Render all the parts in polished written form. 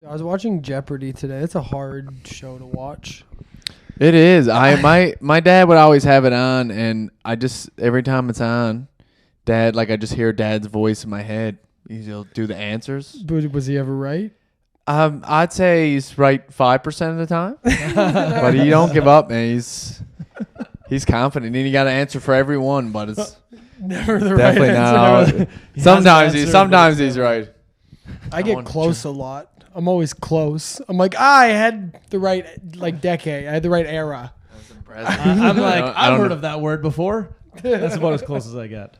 I was watching Jeopardy today. It's a hard show to watch. It is. My dad would always have it on, and I just every time it's on, Dad, like I just hear Dad's voice in my head. He'll do the answers. But was he ever right? I'd say he's right 5% of the time, but he don't give up, man. He's confident, and he got an answer for everyone, but it's Never the definitely right answer. not. Sometimes he's right. I get close a lot. I'm always close. I'm like, I had the right decade. I had the right era. That's impressive. I'm like, I've heard of that word before. That's about as close as I get.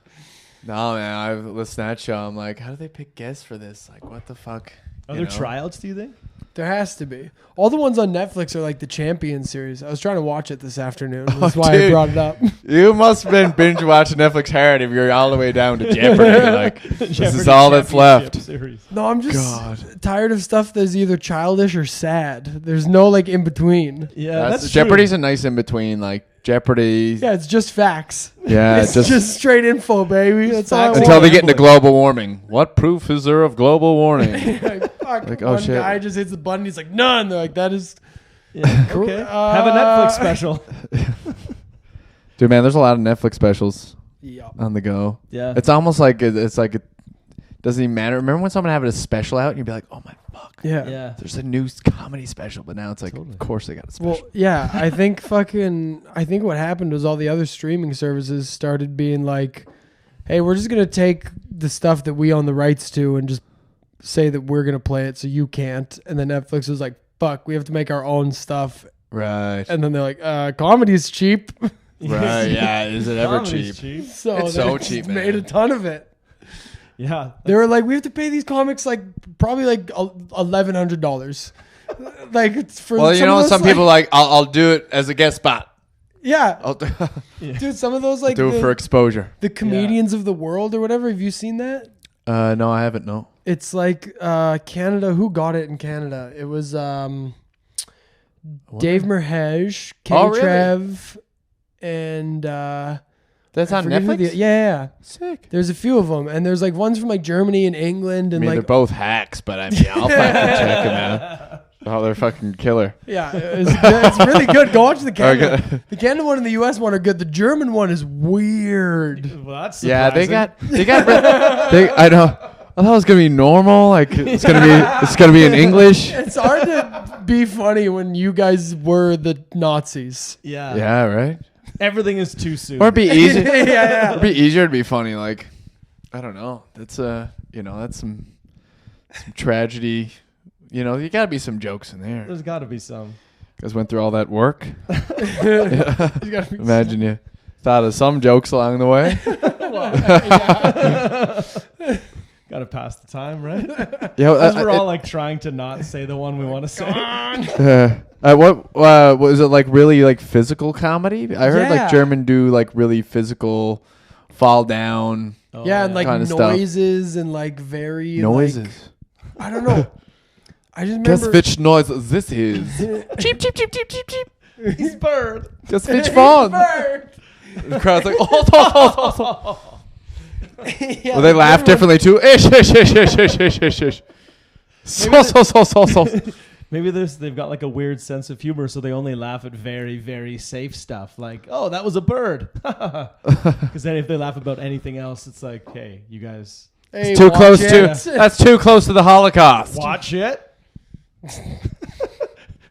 No, man. I've listened to that show. I'm like, how do they pick guests for this? Like, what the fuck? Are there tryouts, do you think? There has to be. All the ones on Netflix are like the Champion series. I was trying to watch it this afternoon. That's why I brought it up. You must have been binge watching Netflix hard if you're all the way down to Jeopardy. Like, this is all that's left. Series. No, I'm just tired of stuff that's either childish or sad. There's no like in between. Yeah, that's Jeopardy's true. a nice in between. Like Jeopardy. Yeah, it's just facts. Yeah, it's just straight info, baby. That's all I want. Until they get into global warming. What proof is there of global warming? Like, one guy just hits the button. He's like, none. They're like, that is. Yeah, okay. Have a Netflix special. Dude, man, there's a lot of Netflix specials on the go. Yeah. It's almost like it doesn't even matter. Remember when someone had a special out and you'd be like, oh my fuck. Yeah. There's a new comedy special, but now it's like, of course they got a special. Well, yeah, I think what happened was all the other streaming services started being like, hey, we're just going to take the stuff that we own the rights to and just say that we're going to play it so you can't. And then Netflix was like, fuck, we have to make our own stuff. Right. And then they're like, comedy's cheap. Right, yeah. Is it ever Comedy's cheap? So it's so cheap, man. Made a ton of it. Yeah. They were like, we have to pay these comics like probably like $1,100. Like it's for well, you know, some people like I'll do it as a guest spot. Yeah. Dude, some of those like do it for exposure. The comedians of the world or whatever. Have you seen that? No, I haven't. No. It's like Canada. Who got it in Canada? It was Dave Merhesh, Kenny Trev, and that's on Netflix. Yeah. Sick. There's a few of them, and there's like ones from like Germany and England, and I mean, like they're both hacks, but I mean, I'll fucking check them out. Oh, they're fucking killer. Yeah, it's really good. Go watch the Canada. Okay. The Canada one and the US one are good. The German one is weird. Well, that's surprising. Yeah, I know. I thought it was gonna be normal. Like it's gonna be in English. It's hard to be funny when you guys were the Nazis. Yeah. Yeah. Right. Everything is too soon. Or it'd be easier. Yeah. It'd be easier to be funny. Like I don't know. That's that's some tragedy. You know, you gotta be some jokes in there. There's gotta be some. Guys went through all that work. Imagine you thought of some jokes along the way. Gotta pass the time, right? Yeah, because we're all like trying to not say the one we want to say. What was it like? Really like physical comedy? I heard like German do like really physical, fall down. And like noises and like very noises. Like, I don't know. I just remember. Guess which noise this is? Cheep, cheep, cheep, cheep, cheep, cheep. He's bird. Guess which phone? Bird. The crowd's like, yeah, well, they laugh differently too. Ish, ish, ish, ish, ish, ish, ish, ish. So. Maybe they've got like a weird sense of humor, so they only laugh at very, very safe stuff. Like, oh, that was a bird. Because then if they laugh about anything else, it's like, hey, you guys. Hey, it's too close that's too close to the Holocaust. Watch it.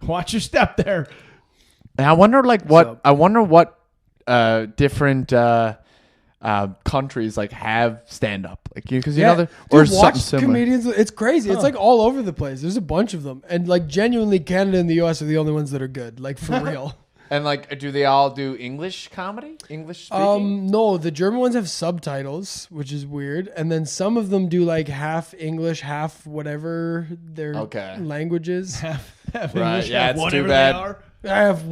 Watch your step there. And I wonder what different countries like have stand up, like because you know or something similar. Comedians, it's crazy. It's like all over the place. There's a bunch of them, and like genuinely, Canada and the US are the only ones that are good, like for real. And like, do they all do English comedy? English speaking? No, the German ones have subtitles, which is weird, and then some of them do like half English, half whatever their language is. Half right? English, yeah, half it's too bad. I have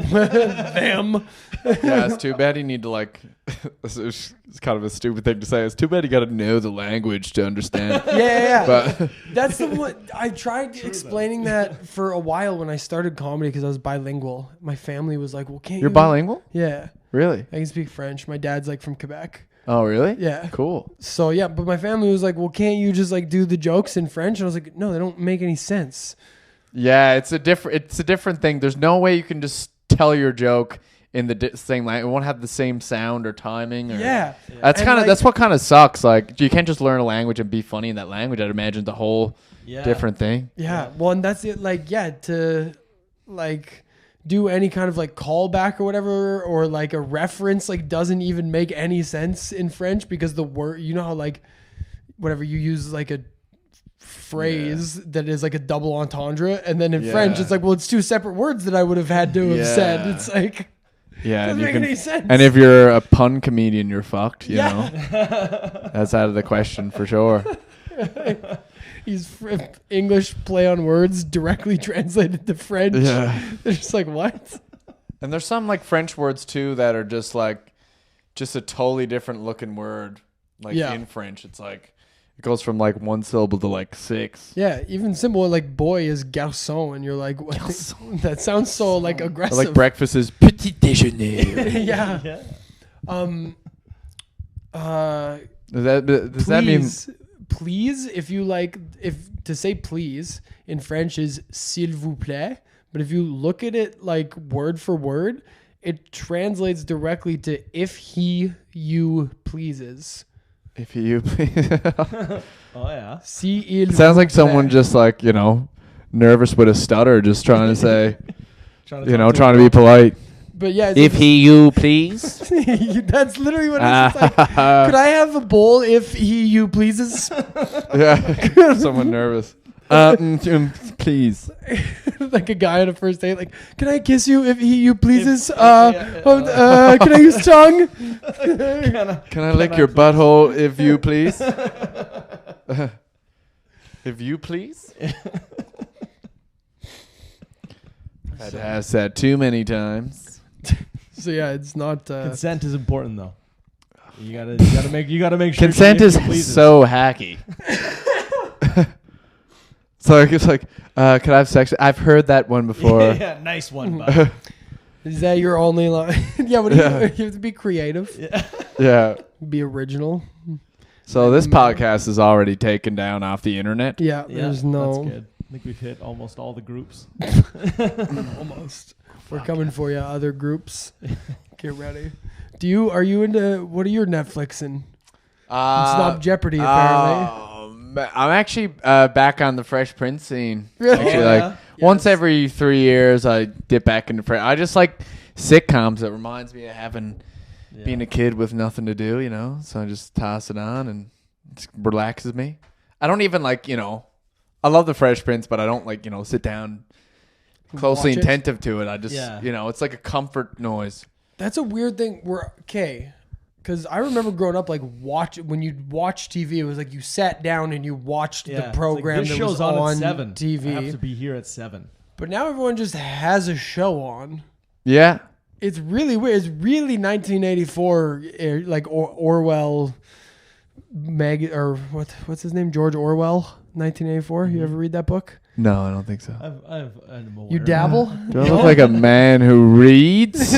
them. Yeah, it's too bad you need to like. It's kind of a stupid thing to say. It's too bad you got to know the language to understand. Yeah. But that's the one. I tried explaining that for a while when I started comedy because I was bilingual. My family was like, "Well, can't you're bilingual?" Yeah. Really? I can speak French. My dad's like from Quebec. Oh, really? Yeah. Cool. So yeah, but my family was like, "Well, can't you just like do the jokes in French?" And I was like, "No, they don't make any sense." Yeah, it's a different thing. There's no way you can just tell your joke in the same language. It won't have the same sound or timing. Or, that's what kind of sucks. Like you can't just learn a language and be funny in that language. I'd imagine the whole different thing. Yeah. Well, and that's it. Like, to like do any kind of like callback or whatever, or like a reference, like doesn't even make any sense in French because the word, you know how like whatever you use like a phrase that is like a double entendre, and then in French it's like, well, it's two separate words that I would have had to have said. It's like, doesn't make any sense. And if you're a pun comedian, you're fucked. You know, that's out of the question for sure. He's English play on words directly translated to French. Yeah. They're just like, what? And there's some like French words too that are just a totally different looking word. Like in French, it's like it goes from like one syllable to like 6. Yeah, even simple like boy is garçon, and you're like, what? That sounds so like aggressive. Or like breakfast is petit déjeuner. Yeah. Does that mean? Please, if to say please in French is s'il vous plaît, but if you look at it like word for word, it translates directly to if he you pleases. If you please. Oh yeah. S'il Sounds like vous someone plaît. just like, nervous with a stutter, just trying to say, trying to be polite. But yeah, If you please. that's literally what it's like. Could I have a bowl if you pleases? Yeah, someone nervous. Please. Like a guy on a first date, like, can I kiss you if you pleases? Can I use tongue? Can I lick your butthole if you please? If you please? I'd asked that too many times. So yeah, it's not consent is important though. You gotta make sure consent is so hacky. So it's like, could I have sex? I've heard that one before. Yeah, nice one, bud. Is that your only line? Yeah, you have to be creative. Yeah. Be original. So this podcast is already taken down off the internet. Yeah, there's no. That's good. I think we've hit almost all the groups. Almost. We're coming for you, other groups. Get ready. Are you into, what are your Netflixing? It's not Jeopardy, apparently. I'm actually back on the Fresh Prince scene. Really? Actually, once every 3 years, I dip back into Fresh. I just like sitcoms. It reminds me of being a kid with nothing to do, So I just toss it on and it relaxes me. I don't even I love the Fresh Prince, but I don't sit down closely attentive to it. I just, it's like a comfort noise. That's a weird thing. Because I remember growing up, when you'd watch TV, it was like you sat down and you watched the program this that show's was on at 7. TV. I have to be here at 7. But now everyone just has a show on. Yeah. It's really weird. It's really 1984, like Orwell, what's his name? George Orwell, 1984. You ever read that book? No, I don't think so. I'm aware. You dabble? Do I look like a man who reads?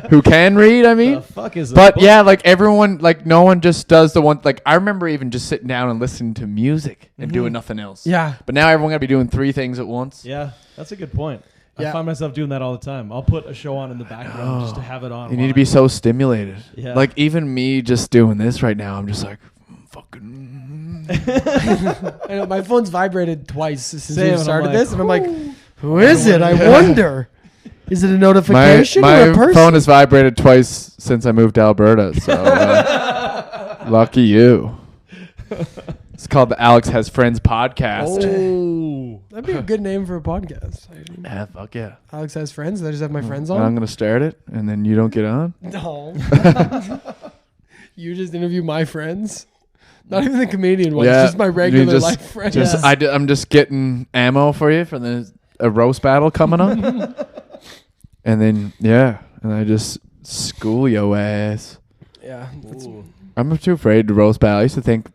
Who can read, I mean? The fuck is but yeah, like everyone, no one just does the one. Like I remember even just sitting down and listening to music and doing nothing else. Yeah. But now everyone got to be doing 3 things at once. Yeah, that's a good point. Yeah. I find myself doing that all the time. I'll put a show on in the background just to have it on. You need to be so stimulated. Yeah. Like even me just doing this right now, I'm just like, fucking. I know my phone's vibrated twice since we started like, this, and I'm like, who is it? I wonder. Is it a notification my or a person? phone has vibrated twice since I moved to Alberta, so lucky you. It's called the Alex Has Friends podcast. Oh, that'd be a good name for a podcast. Yeah, fuck yeah. Alex Has Friends. I just have my friends on. I'm gonna start it, and then you don't get on. No. You just interview my friends. Not even the comedian ones, just my regular life friends. I'm just getting ammo for you for a roast battle coming up. And then, and I just school your ass. Yeah. I'm too afraid to roast battle. I used to think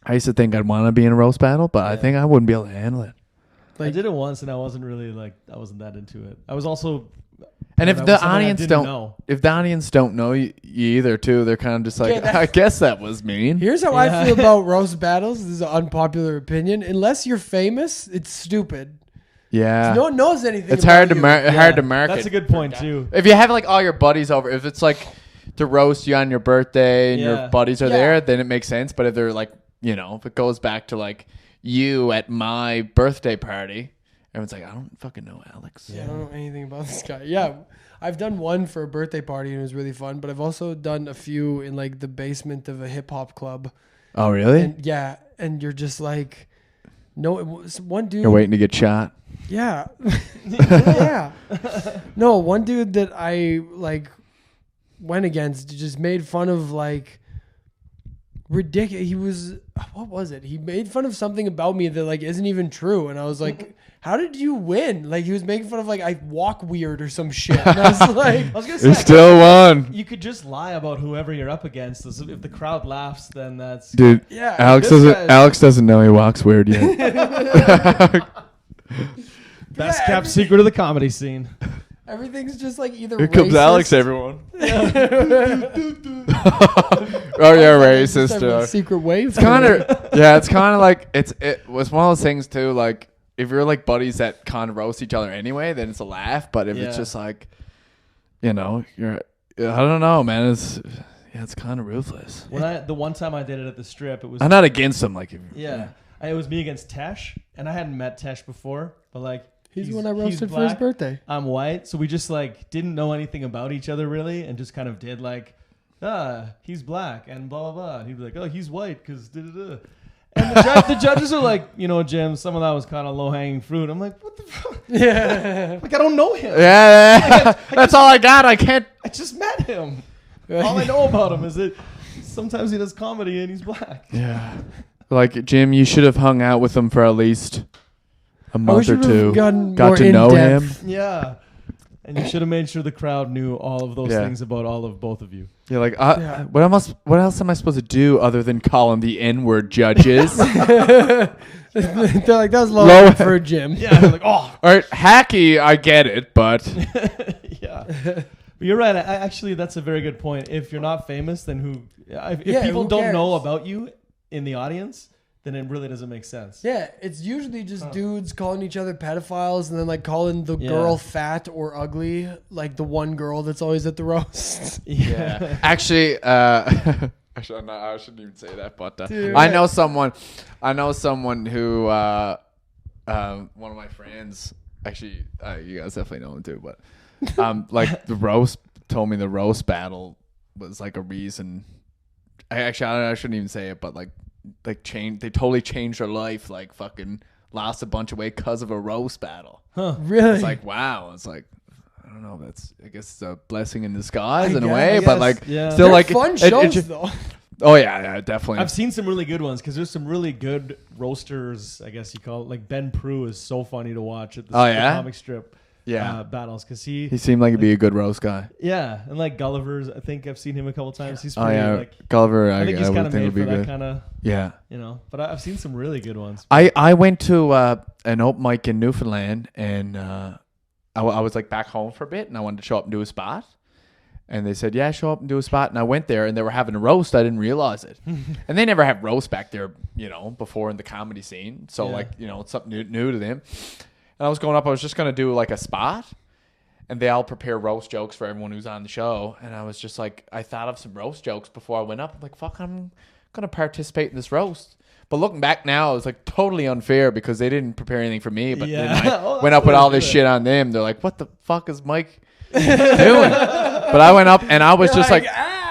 I'd want to be in a roast battle, but I think I wouldn't be able to handle it. I did it once, and I wasn't really I wasn't that into it. I was also... And if the audience don't know you either too, they're kind of just like, I guess that was mean. Here's how I feel about roast battles. This is an unpopular opinion. Unless you're famous, it's stupid. Yeah. No one knows anything. It's about hard to you. hard to market. That's a good point too. If you have like all your buddies over, if it's like to roast you on your birthday and your buddies are there, then it makes sense. But if they're like, you know, if it goes back to like you at my birthday party, everyone's like, I don't fucking know Alex. Yeah, I don't know anything about this guy. Yeah, I've done one for a birthday party and it was really fun. But I've also done a few in like the basement of a hip hop club. Oh, really? And and you're just like, no, it was one dude. You're waiting to get shot. Yeah. Yeah. No, one dude that I like went against just made fun of like ridiculous. He was, what was it? He made fun of something about me that like isn't even true. And I was like, how did you win? Like he was making fun of like I walk weird or some shit. And I was like, I was gonna say, you still won. You could just lie about whoever you're up against. If the crowd laughs, then that's Dude, yeah. Alex doesn't know he walks weird yet. Best kept secret of the comedy scene. Everything's just like either Here comes racist. Alex, everyone. Oh yeah, racist. Just a secret wave. It's kind of it's kind of like it was one of those things too. Like if you're like buddies that kind of roast each other anyway, then it's a laugh. But if it's just like, you know, I don't know, man. It's kind of ruthless. The one time I did it at the strip, it was I'm not against them. Like it was me against Tesh, and I hadn't met Tesh before, but like. He's the one I roasted for his birthday. I'm white, so we just like didn't know anything about each other really, and just kind of did like, he's black and blah blah blah. And he'd be like, oh, he's white because da da da. And the judges are like, you know, Jim, some of that was kind of low hanging fruit. I'm like, what the fuck? Yeah, like I don't know him. Yeah, that's all I got. I can't. I just met him. All I know about him is that sometimes he does comedy and he's black. Yeah, like Jim, you should have hung out with him for at least a month or two. Got to know him. Yeah. And you should have made sure the crowd knew all of those things about all of both of you. You're like, what else am I supposed to do other than call him the N-word, judges? They're like, that was low for a gym. Yeah. They're like, oh. All right, hacky, I get it, but yeah. But you're right. Actually, that's a very good point. If you're not famous, then if people don't know about you in the audience, then it really doesn't make sense. Yeah, it's usually just dudes calling each other pedophiles and then like calling the girl fat or ugly, like the one girl that's always at the roast. Yeah. Actually, I shouldn't even say that, but I know someone who one of my friends, actually, you guys definitely know him too, but like the roast told me the roast battle was like a reason. I shouldn't even say it, but like they totally changed their life, like fucking lost a bunch of weight because of a roast battle. Huh. Really? It's like, wow. It's like, I don't know, I guess it's a blessing in disguise in a way, but like still they're like fun shows though. Oh yeah, definitely. I've seen some really good ones because there's some really good roasters, I guess you call it. Like Ben Prue is so funny to watch at the comic strip. Battles because he seemed like he'd be a good roast guy. Yeah, and like Gulliver's, I think I've seen him a couple times. He's pretty, like Gulliver. I think he's kind of made for that kind of you know. But I've seen some really good ones. I went to an open mic in Newfoundland and I was like back home for a bit and I wanted to show up and do a spot. And they said, yeah, show up and do a spot. And I went there and they were having a roast. I didn't realize it. And they never have roast back there, you know, before in the comedy scene. So like, you know, it's something new to them. And I was going up, I was just going to do like a spot. And they all prepare roast jokes for everyone who's on the show. And I was just like, I thought of some roast jokes before I went up. I'm like, fuck, I'm going to participate in this roast. But looking back now, it's like totally unfair because they didn't prepare anything for me. But then I went up with all this shit on them. They're like, what the fuck is Mike doing? But I went up and I was just like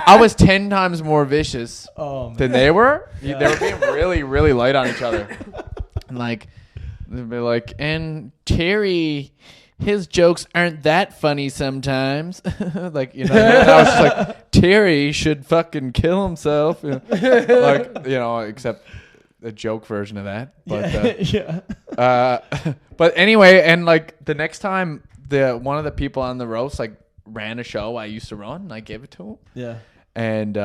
I was 10 times more vicious than they were. Yeah. They were being really, really light on each other. And like, they'd be like, and Terry, his jokes aren't that funny sometimes. Like, you know, and I was just like, Terry should fucking kill himself. You know? Like, you know, except a joke version of that. But, but anyway, and like the next time one of the people on the roast like ran a show I used to run, and I gave it to him. Yeah. And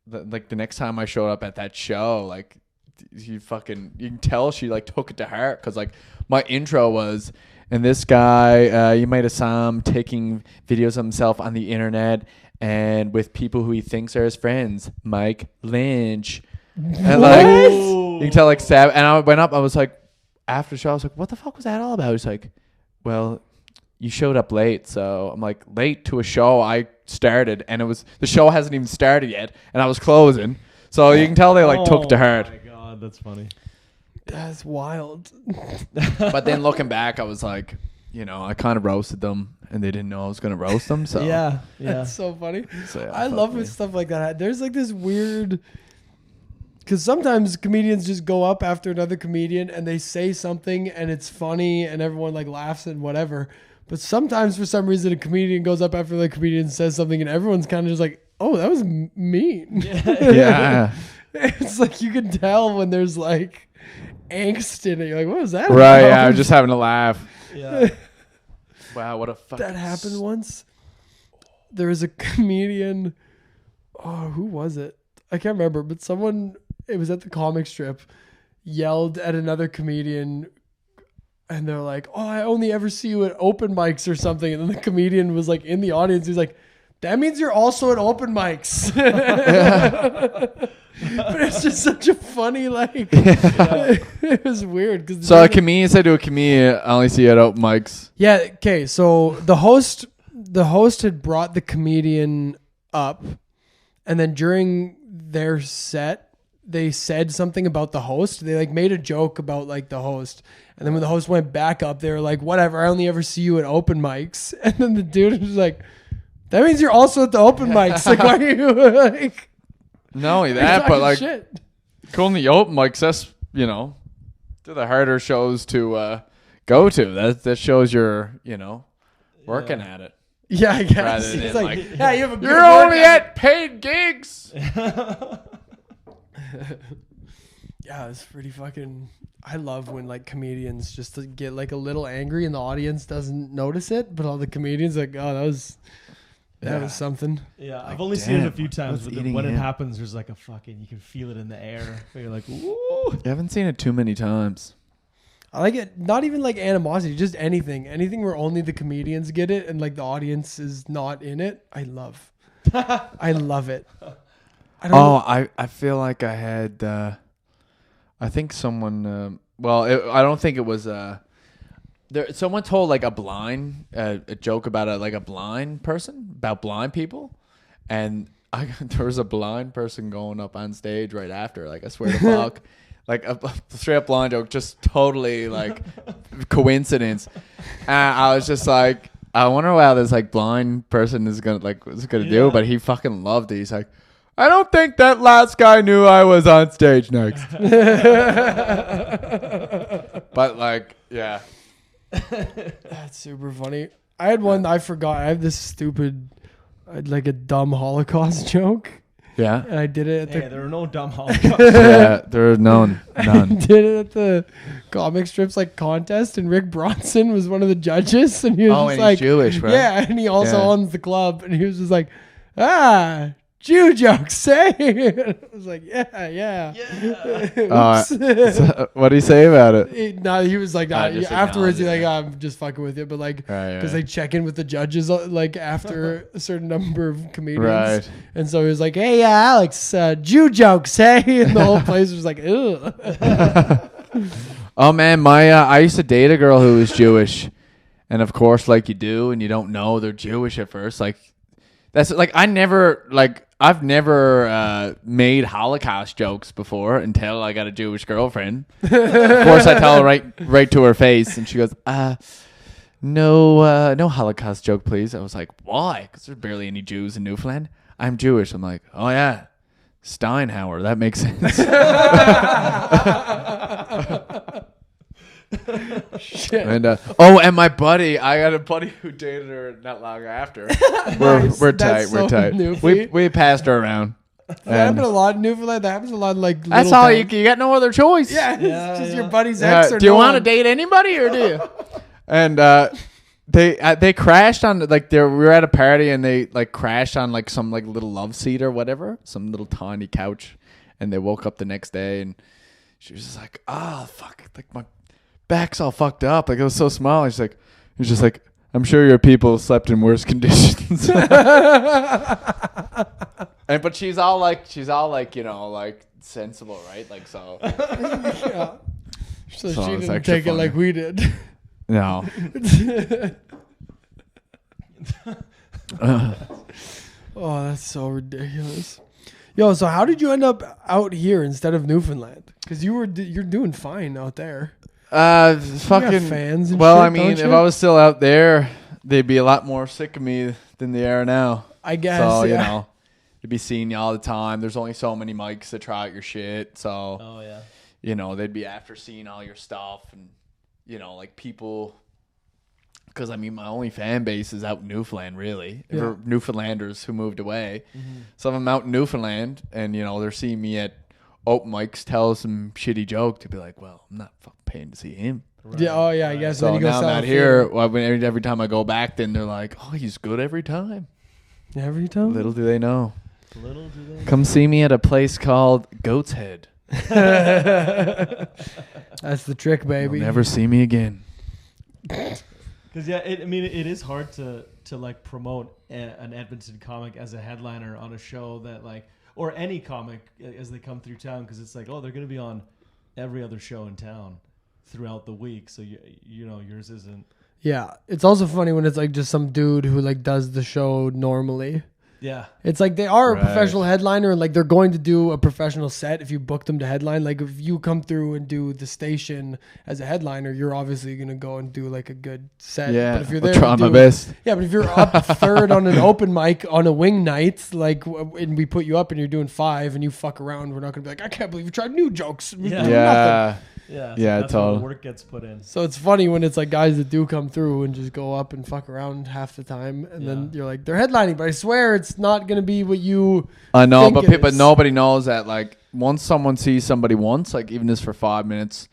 like the next time I showed up at that show, like you can tell she like took it to heart because like my intro was, and this guy, you might have saw him taking videos of himself on the internet and with people who he thinks are his friends, Mike Lynch. And like you can tell like Sab, and I went up, I was like, after the show, I was like, what the fuck was that all about? He's like, well, you showed up late. So I'm like, late to a show I started, and the show hasn't even started yet, and I was closing. So you can tell they like took to heart. Oh my god, that's funny. That's wild. But then looking back, I was like, I kind of roasted them, and they didn't know I was going to roast them. So Yeah. That's so funny. So, yeah, I love when stuff like that. There's like this weird, because sometimes comedians just go up after another comedian and they say something and it's funny and everyone like laughs and whatever. But sometimes for some reason a comedian goes up after the comedian and says something and everyone's kind of just like, oh, that was mean. Yeah. It's like you can tell when there's like angst in it. You're like, what was that? Right. about? Yeah. I was just having a laugh. Yeah. Wow. What a fucking. That happened once. There was a comedian. Oh, who was it? I can't remember, but someone, it was at the comic strip, yelled at another comedian, and they're like, oh, I only ever see you at open mics or something. And then the comedian was like in the audience. He's like, that means you're also at open mics. But it's just such a funny, like, it was weird. So a comedian said to a comedian, I only see you at open mics. Yeah, okay, so the host had brought the comedian up, and then during their set, they said something about the host. They like made a joke about like the host. And then when the host went back up, they were like, whatever, I only ever see you at open mics. And then the dude was like, that means you're also at the open mics. Like, why are you like... Not only that, but like shit. going to the open mics, that's, they're the harder shows to go to. That shows you're, working at it. Yeah, I guess. Rather It's than like, yeah, you have a good you're only at paid gigs. Yeah, it's pretty fucking... I love when like comedians just get like a little angry and the audience doesn't notice it, but all the comedians like, oh, that was something. Yeah, Like, I've only seen it a damn, few times, what's but eating when it him? happens, there's like a fucking, you can feel it in the air. Where you're like, ooh. You haven't seen it too many times. I like it. Not even like animosity, just anything where only the comedians get it and like the audience is not in it. I love. I love it. I don't I feel like I had. I think someone. I don't think it was. There, someone told like a joke about a blind person, about blind people, and there was a blind person going up on stage right after. Like, I swear to fuck. Like a straight up blind joke, just totally like coincidence. And I was just like, I wonder how this like blind person is gonna do, but he fucking loved it. He's like, I don't think that last guy knew I was on stage next. But like, yeah, That's super funny. I had one I forgot. I have this stupid, like a dumb Holocaust joke, yeah, and I did it at the. Hey, there are no dumb Holocaust. yeah. There are none. I did it at the comic strips like contest, and Rick Bronson was one of the judges, and he was just and like, he's Jewish, right? yeah, and he also Yeah. owns the club, and he was just like, Jew jokes, eh? I was like, yeah. Oops. So, what do you say about it? He was like, just afterwards, he's acknowledge like, it. I'm just fucking with you, but like, Right, because they check in with the judges like after a certain number of comedians, Right. and so he was like, hey, Alex, Jew jokes, eh? And the whole place was like, ugh. Oh man, I used to date a girl who was Jewish, and of course, like you do, and you don't know they're Jewish at first. Like that's like I've never made Holocaust jokes before until I got a Jewish girlfriend. Of course, I tell her right to her face, and she goes, no Holocaust joke, please. I was like, why? Because there's barely any Jews in Newfoundland. I'm Jewish. I'm like, oh yeah, Steinhauer. That makes sense. Shit. And and my buddy, I got a buddy who dated her not long after. We're tight. That's We're so tight. newfie. We passed her around. That happened a lot in Newfoundland. That happens a lot in like That's little all towns. you got. No other choice. Yeah, it's Yeah, just yeah. your buddy's ex. Or Do you no want to one. date anybody or do you? And they crashed on like we were at a party and they like crashed on like some like little love seat or whatever, some little tiny couch, and they woke up the next day and she was just like, oh fuck, like my back's all fucked up, like it was so small. And she's just like, I'm sure your people slept in worse conditions. And but she's all like like sensible, right? Like so. Yeah. So So she it's didn't extra take it funny. like we did. No. Oh, that's so ridiculous. Yo, so how did you end up out here instead of Newfoundland? Because you're doing fine out there. Fucking fans and well, shit, I mean, don't if you? I was still out there, they'd be a lot more sick of me than they are now. I guess. So, yeah. you know, they'd be seeing you all the time. There's only so many mics to try out your shit. So, Oh yeah. you know, they'd be after seeing all your stuff and, you know, like people. Because, I mean, my only fan base is out in Newfoundland, really. Yeah. For Newfoundlanders who moved away. Mm-hmm. Some of them out in Newfoundland, and, you know, they're seeing me at open mics tell some shitty joke to be like, well, I'm not fucking paying to see him. Yeah. Oh, yeah. I guess. So then you go now I'm sell out a here. theater. Well, every time I go back, then they're like, oh, he's good every time. Every time. Little do they know. Little do they. Come see me at a place called Goat's Head. That's the trick, baby. You'll never see me again. Because it is hard to like promote an Edmonton comic as a headliner on a show that like, or any comic as they come through town, because it's like, oh, they're gonna be on every other show in town throughout the week, so you know yours isn't. Yeah. It's also funny when it's like just some dude who like does the show normally. Yeah. It's like they are Right. a professional headliner and like they're going to do a professional set if you book them to headline. Like if you come through and do the station as a headliner, you're obviously going to go and do like a good set. Yeah, But if you're I'll there try to my do- best. Yeah, but if you're up third on an open mic on a wing night, like, and we put you up and you're doing 5 and you fuck around, we're not going to be like, I can't believe you tried new jokes. We Yeah. do nothing. Yeah. Yeah. Yeah, that's where the totally. work gets put in. So it's funny when it's like guys that do come through and just go up and fuck around half the time, and then Yeah. you're like, they're headlining, but I swear it's not gonna be what you. I know, think but it people, is. nobody knows that. Like, once someone sees somebody once, like even just for 5 minutes,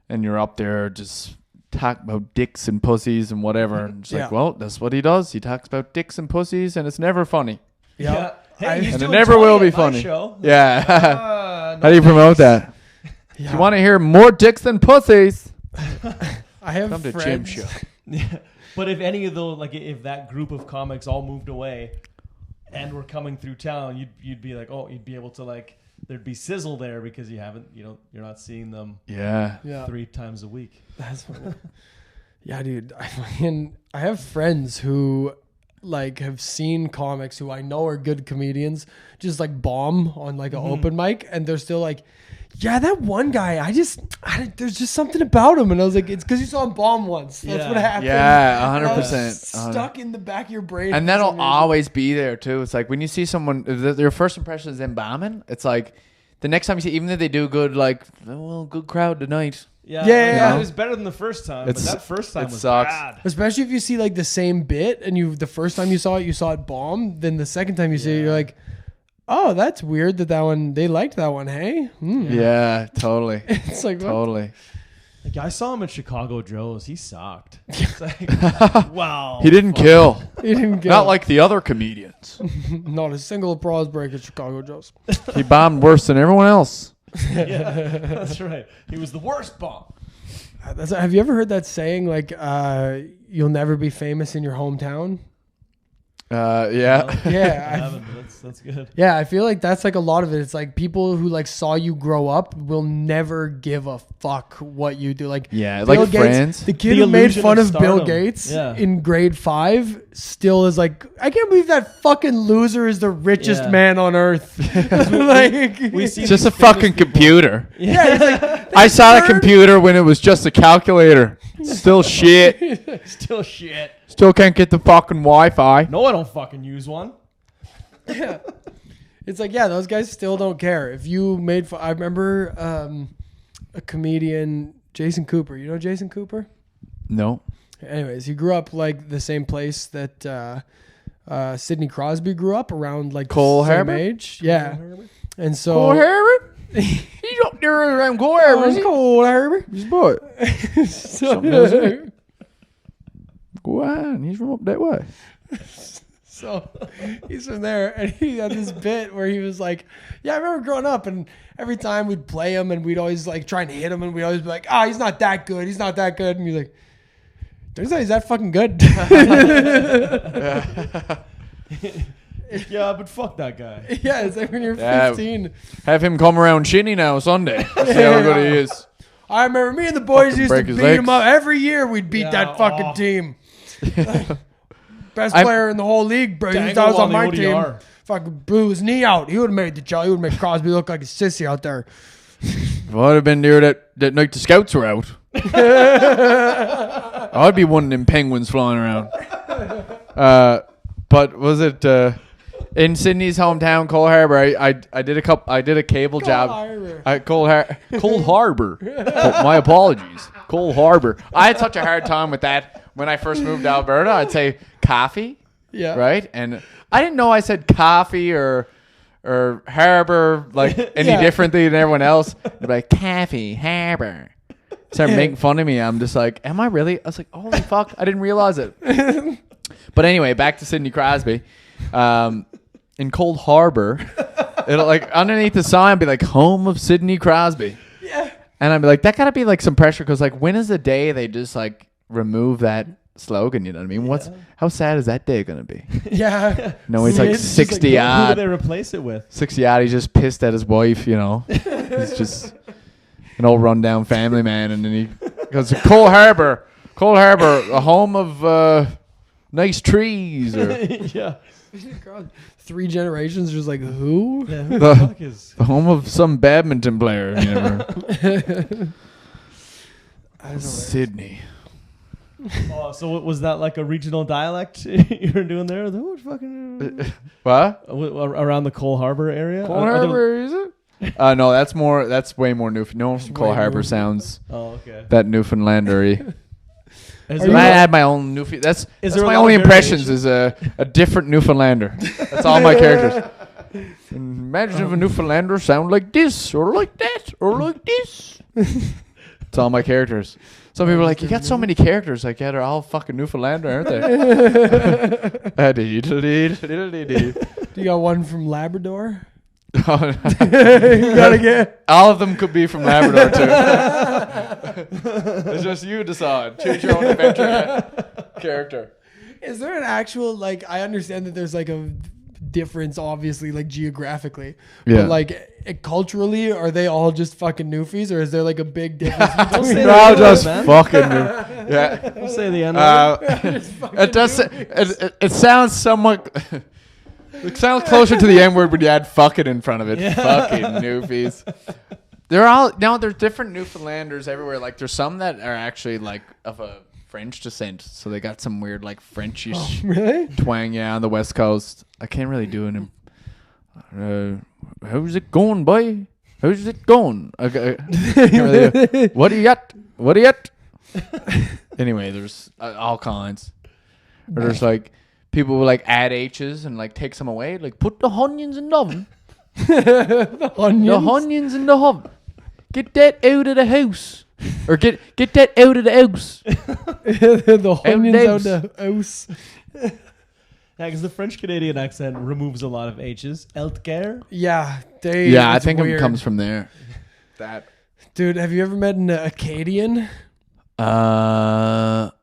and you're up there just talk about dicks and pussies and whatever, and it's Yeah. like, well, that's what he does. He talks about dicks and pussies, and it's never funny. Yeah. Hey, he's And it doing never 20 will be at my funny. show. Yeah. No How do you promote thanks. that? If you want to hear more dicks than pussies, I have come to friends. Jim Show. Yeah. But if any of those, like if that group of comics all moved away and were coming through town, you'd be like, oh, you'd be able to like, there'd be sizzle there because you're not seeing them Yeah. Yeah, 3 times a week. that's funny. Yeah, dude. I have friends who like have seen comics who I know are good comedians just like bomb on like an open mic, and they're still like, yeah, that one guy, there's just something about him. And I was like, it's because you saw him bomb once. That's Yeah. what happened. Yeah, And I was 100%. Stuck in the back of your brain. And for that'll some reason. always be there too. It's like when you see someone, if your first impression is them bombing, it's like the next time you see, even if they do good, like, well, good crowd tonight. Yeah, Yeah. It was better than the first time, It's- but that first time it was sucks. bad. Especially if you see like the same bit and the first time you saw it bomb. Then the second time you see it, you're like, oh, that's weird that one, they liked that one. Hey. Yeah, totally. It's like, what? Totally. Like, I saw him at Chicago Joe's. He sucked. It's like, wow. He didn't kill. He didn't get Not like the other comedians. not a single applause break at Chicago Joe's. He bombed worse than everyone else. Yeah, that's right. He was the worst bomb. Have you ever heard that saying like, you'll never be famous in your hometown? Yeah. I Yeah. haven't, but that's good. Yeah, I feel like that's like a lot of it. It's like people who like saw you grow up will never give a fuck what you do. Like Yeah, Bill like Gates, Friends. the kid The who made illusion fun of of Bill stardom. Gates Yeah. in grade 5 still is like, I can't believe that fucking loser is the richest Yeah. man on earth. Like We see It's just a these famous fucking people- computer. yeah, it's like I saw the nerd. computer when it was just a calculator. Still shit. Still shit. Still can't get the fucking Wi-Fi. No, I don't fucking use one. Yeah. It's like, yeah, those guys still don't care. If you made I remember a comedian, Jason Cooper. You know Jason Cooper? No. Anyways, he grew up like the same place that Sidney Crosby grew up, around like Cole the same Harbour? age. Yeah. And so Cole Harbour? He's up there around Cole Harbour. is he? Cole Harbour. He's what? Something else, So, isn't Go on. He's from up that way. so he's from there, and he had this bit where he was like, yeah, I remember growing up, and every time we'd play him, and we'd always like try and hit him, and we'd always be like, he's not that good. He's not that good. And he's like, turns out he's that fucking good. Yeah, but fuck that guy. Yeah, it's like when you're Yeah. 15. Have him come around Shinny now Sunday. See how good he is. I remember me and the boys Fucking used to break beat his legs. him up every year. We'd beat Yeah, that fucking oh. team. Best player in the whole league, bro. He was Dangle on my on the team. ODR. Fucking blew his knee out. He would have made he would make Crosby look like a sissy out there. If I'd have been there that night the scouts were out, I'd be one of them penguins flying around. But was it in Sydney's hometown, Cole Harbour? I did a cable job. Cole Harbour. My apologies, Cole Harbour. I had such a hard time with that when I first moved to Alberta. I'd say coffee, Yeah. right, and I didn't know I said coffee or harbour like any Yeah. differently than everyone else. They'd be like coffee harbour. Started making fun of me. I'm just like, am I really? I was like, holy fuck, I didn't realize it. But anyway, back to Sidney Crosby. In Cold Harbor, it'll like underneath the sign be like home of Sidney Crosby. Yeah. And I'd be like, that gotta be like some pressure because like when is the day they just like remove that slogan? You know what I mean? How sad is that day gonna be? Yeah. No, he's like It's just 60 Who odd. would they replace it with? 60 odd. He's just pissed at his wife. You know, he's just an old rundown family man. And then he goes to Cole Harbor, a home of nice trees. Or Yeah. 3 generations just like who? Yeah, who the fuck is? the home of some badminton player. You never. I don't know. Sydney. Oh, so was that like a regional dialect you were doing there? Who fucking What? around the Cole Harbor area? Cole Are there- Harbor, is it? No, that's way more Newfoundland. No, Cole way Harbor more- sounds Oh, okay. that Newfoundlandery. Is Are there I you- a- had my own Newfoundland. That's there a my lot only of impressions variation? is a different Newfoundlander. That's all my characters. Imagine if a Newfoundlander sound like this or like that or like this. It's all my characters. Some people are like, you got so many characters. Like, yeah, they're all fucking Newfoundlander, aren't they? Do you got one from Labrador? you You gotta get. all of them could be from Labrador too. It's just you decide. Choose your own adventure character. Is there an actual like? I understand that there's like a difference, obviously, like geographically. Yeah. But like culturally, are they all just fucking Newfies, or is there like a big difference Don't between? say They're the all N-word, just man. fucking new. Yeah. Don't say the N-word. It does. It sounds somewhat. It sounds closer to the N word when you add "fucking" in front of it. Yeah. Fucking Newfies. They're all now. There's different Newfoundlanders everywhere. Like there's some that are actually like of a French descent, so they got some weird like Frenchish Really? twang. Yeah, on the West Coast. I can't really do it. How's it going, boy? How's it going? Okay. Can't really do- what do you got? What do you got? Anyway, there's all kinds. Or there's like people will like add H's and like take some away. Like put the onions in the oven. The onions. The onions in the oven. Get that out of the house. Or get that out of the house. The onions out the house. Yeah, because the French Canadian accent removes a lot of H's. Eltger. Yeah, they. Yeah, I it's think weird. it comes from there. That. Dude, have you ever met an Acadian?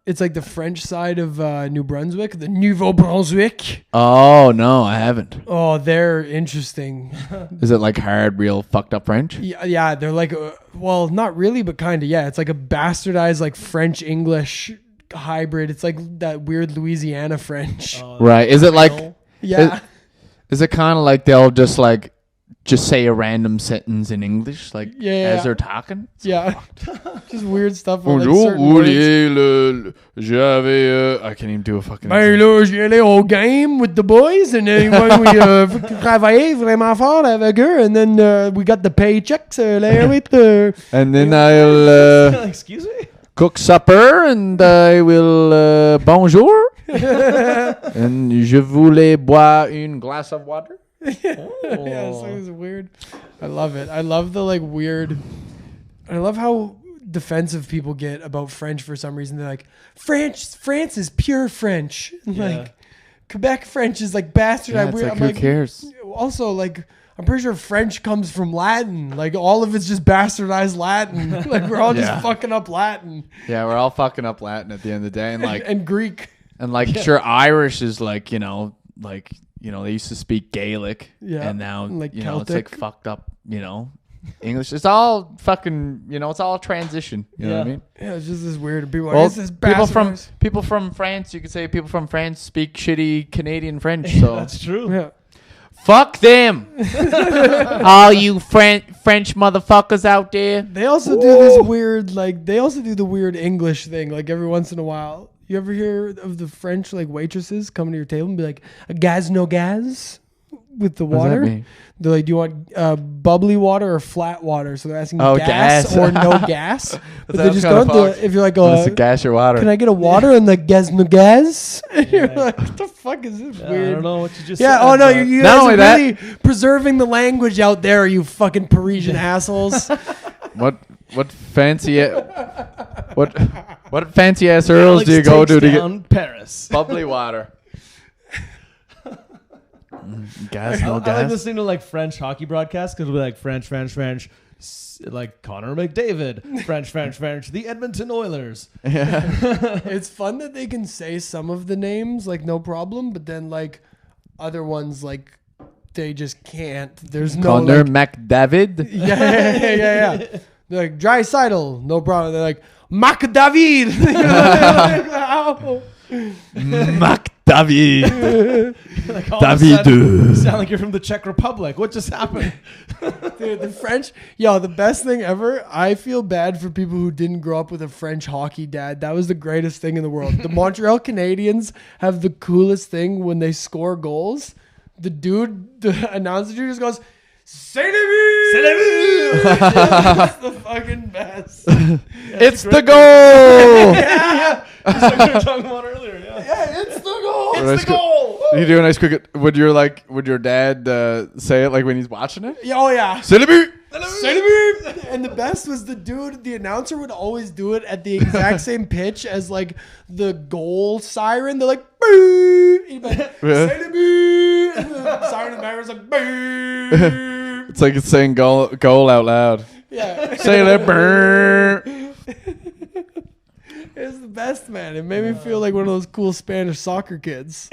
It's like the French side of New Brunswick, the Nouveau Brunswick. Oh no, I haven't. Oh, they're interesting. Is it like hard, real fucked up French? Yeah, they're like, well, not really, but kind of. Yeah, it's like a bastardized like French English hybrid. It's like that weird Louisiana French. Right. Is it like? Yeah, Is it kind of like they'll just say a random sentence in English, like Yeah. as they're talking? yeah, just weird stuff. On, like, Bonjour, certain words. j'avais. I can't even do a fucking. Ben là, j'y allais au game with the boys, and then when we travaillé vraiment fort avec eux, and then we got the paychecks there with And then I'll Excuse me? cook supper, and I will bonjour. And je voulais boire une glace of water. Yeah, so it was weird. I love it. I love the like weird. I love how defensive people get about French for some reason. They're like, France is pure French. And, Yeah. like Quebec French is like bastard. Yeah, it's like, who cares? Also, like I'm pretty sure French comes from Latin. Like all of it's just bastardized Latin. Like we're all Yeah. just fucking up Latin Yeah, we're all fucking up Latin at the end of the day, and like, and Greek. and like, sure, Irish is like, they used to speak Gaelic, Yeah, and now like it's like Celtic. fucked up, English. It's all fucking, it's all transition. You know what I mean? Yeah, it's just this weird. People are Well, like, this is people from France, you could say people from France speak shitty Canadian French. So That's true. Yeah. fuck them. All you French motherfuckers out there. They also do this weird, they also do the weird English thing, like every once in a while. You ever hear of the French, waitresses coming to your table and be like, a gaz, no gas? With the What does that water? mean? They're like, do you want bubbly water or flat water? So they're asking Oh, gas, gas. or no gas. But they sounds just kinda go into, fucked. if you're like, It's a gas your water. can I get a water and the gaz, no gas? And you're like, what the fuck is this Yeah, weird? I don't know what you just Yeah, said. oh no, but- you Not guys only are that- really preserving the language out there, you fucking Parisian assholes. What fancy what fancy ass earls Alex do you go takes to get down Paris. bubbly water? Gas, no I like gas. listening to French hockey broadcasts because we'll be like French, like Connor McDavid, French, the Edmonton Oilers. It's fun that they can say some of the names no problem, but then other ones they just can't. There's no Connor McDavid. yeah. They're like Dreisaitl, no problem. They're like McDavid. How? McDavid. Like all of a David. sudden, you sound like you're from the Czech Republic. What just happened? Dude, the French, the best thing ever. I feel bad for people who didn't grow up with a French hockey dad. That was the greatest thing in the world. The Montreal Canadiens have the coolest thing when they score goals. The announcer dude just goes, "C'est le but!" It's the fucking best. It's the goal. Yeah, Just like we were talking about earlier. Yeah. it's the goal. It's the goal. You do a nice cricket. Would your dad say it when he's watching it? Yeah, oh yeah. C'est le but. And the best was the announcer would always do it at the exact same pitch as the goal siren. They're like, boo! He'd be like, "C'est le but!" And the siren in the background's like, boo! It's like it's saying goal out loud. Yeah. Say le burr. It's the best, man. It made me feel like one of those cool Spanish soccer kids.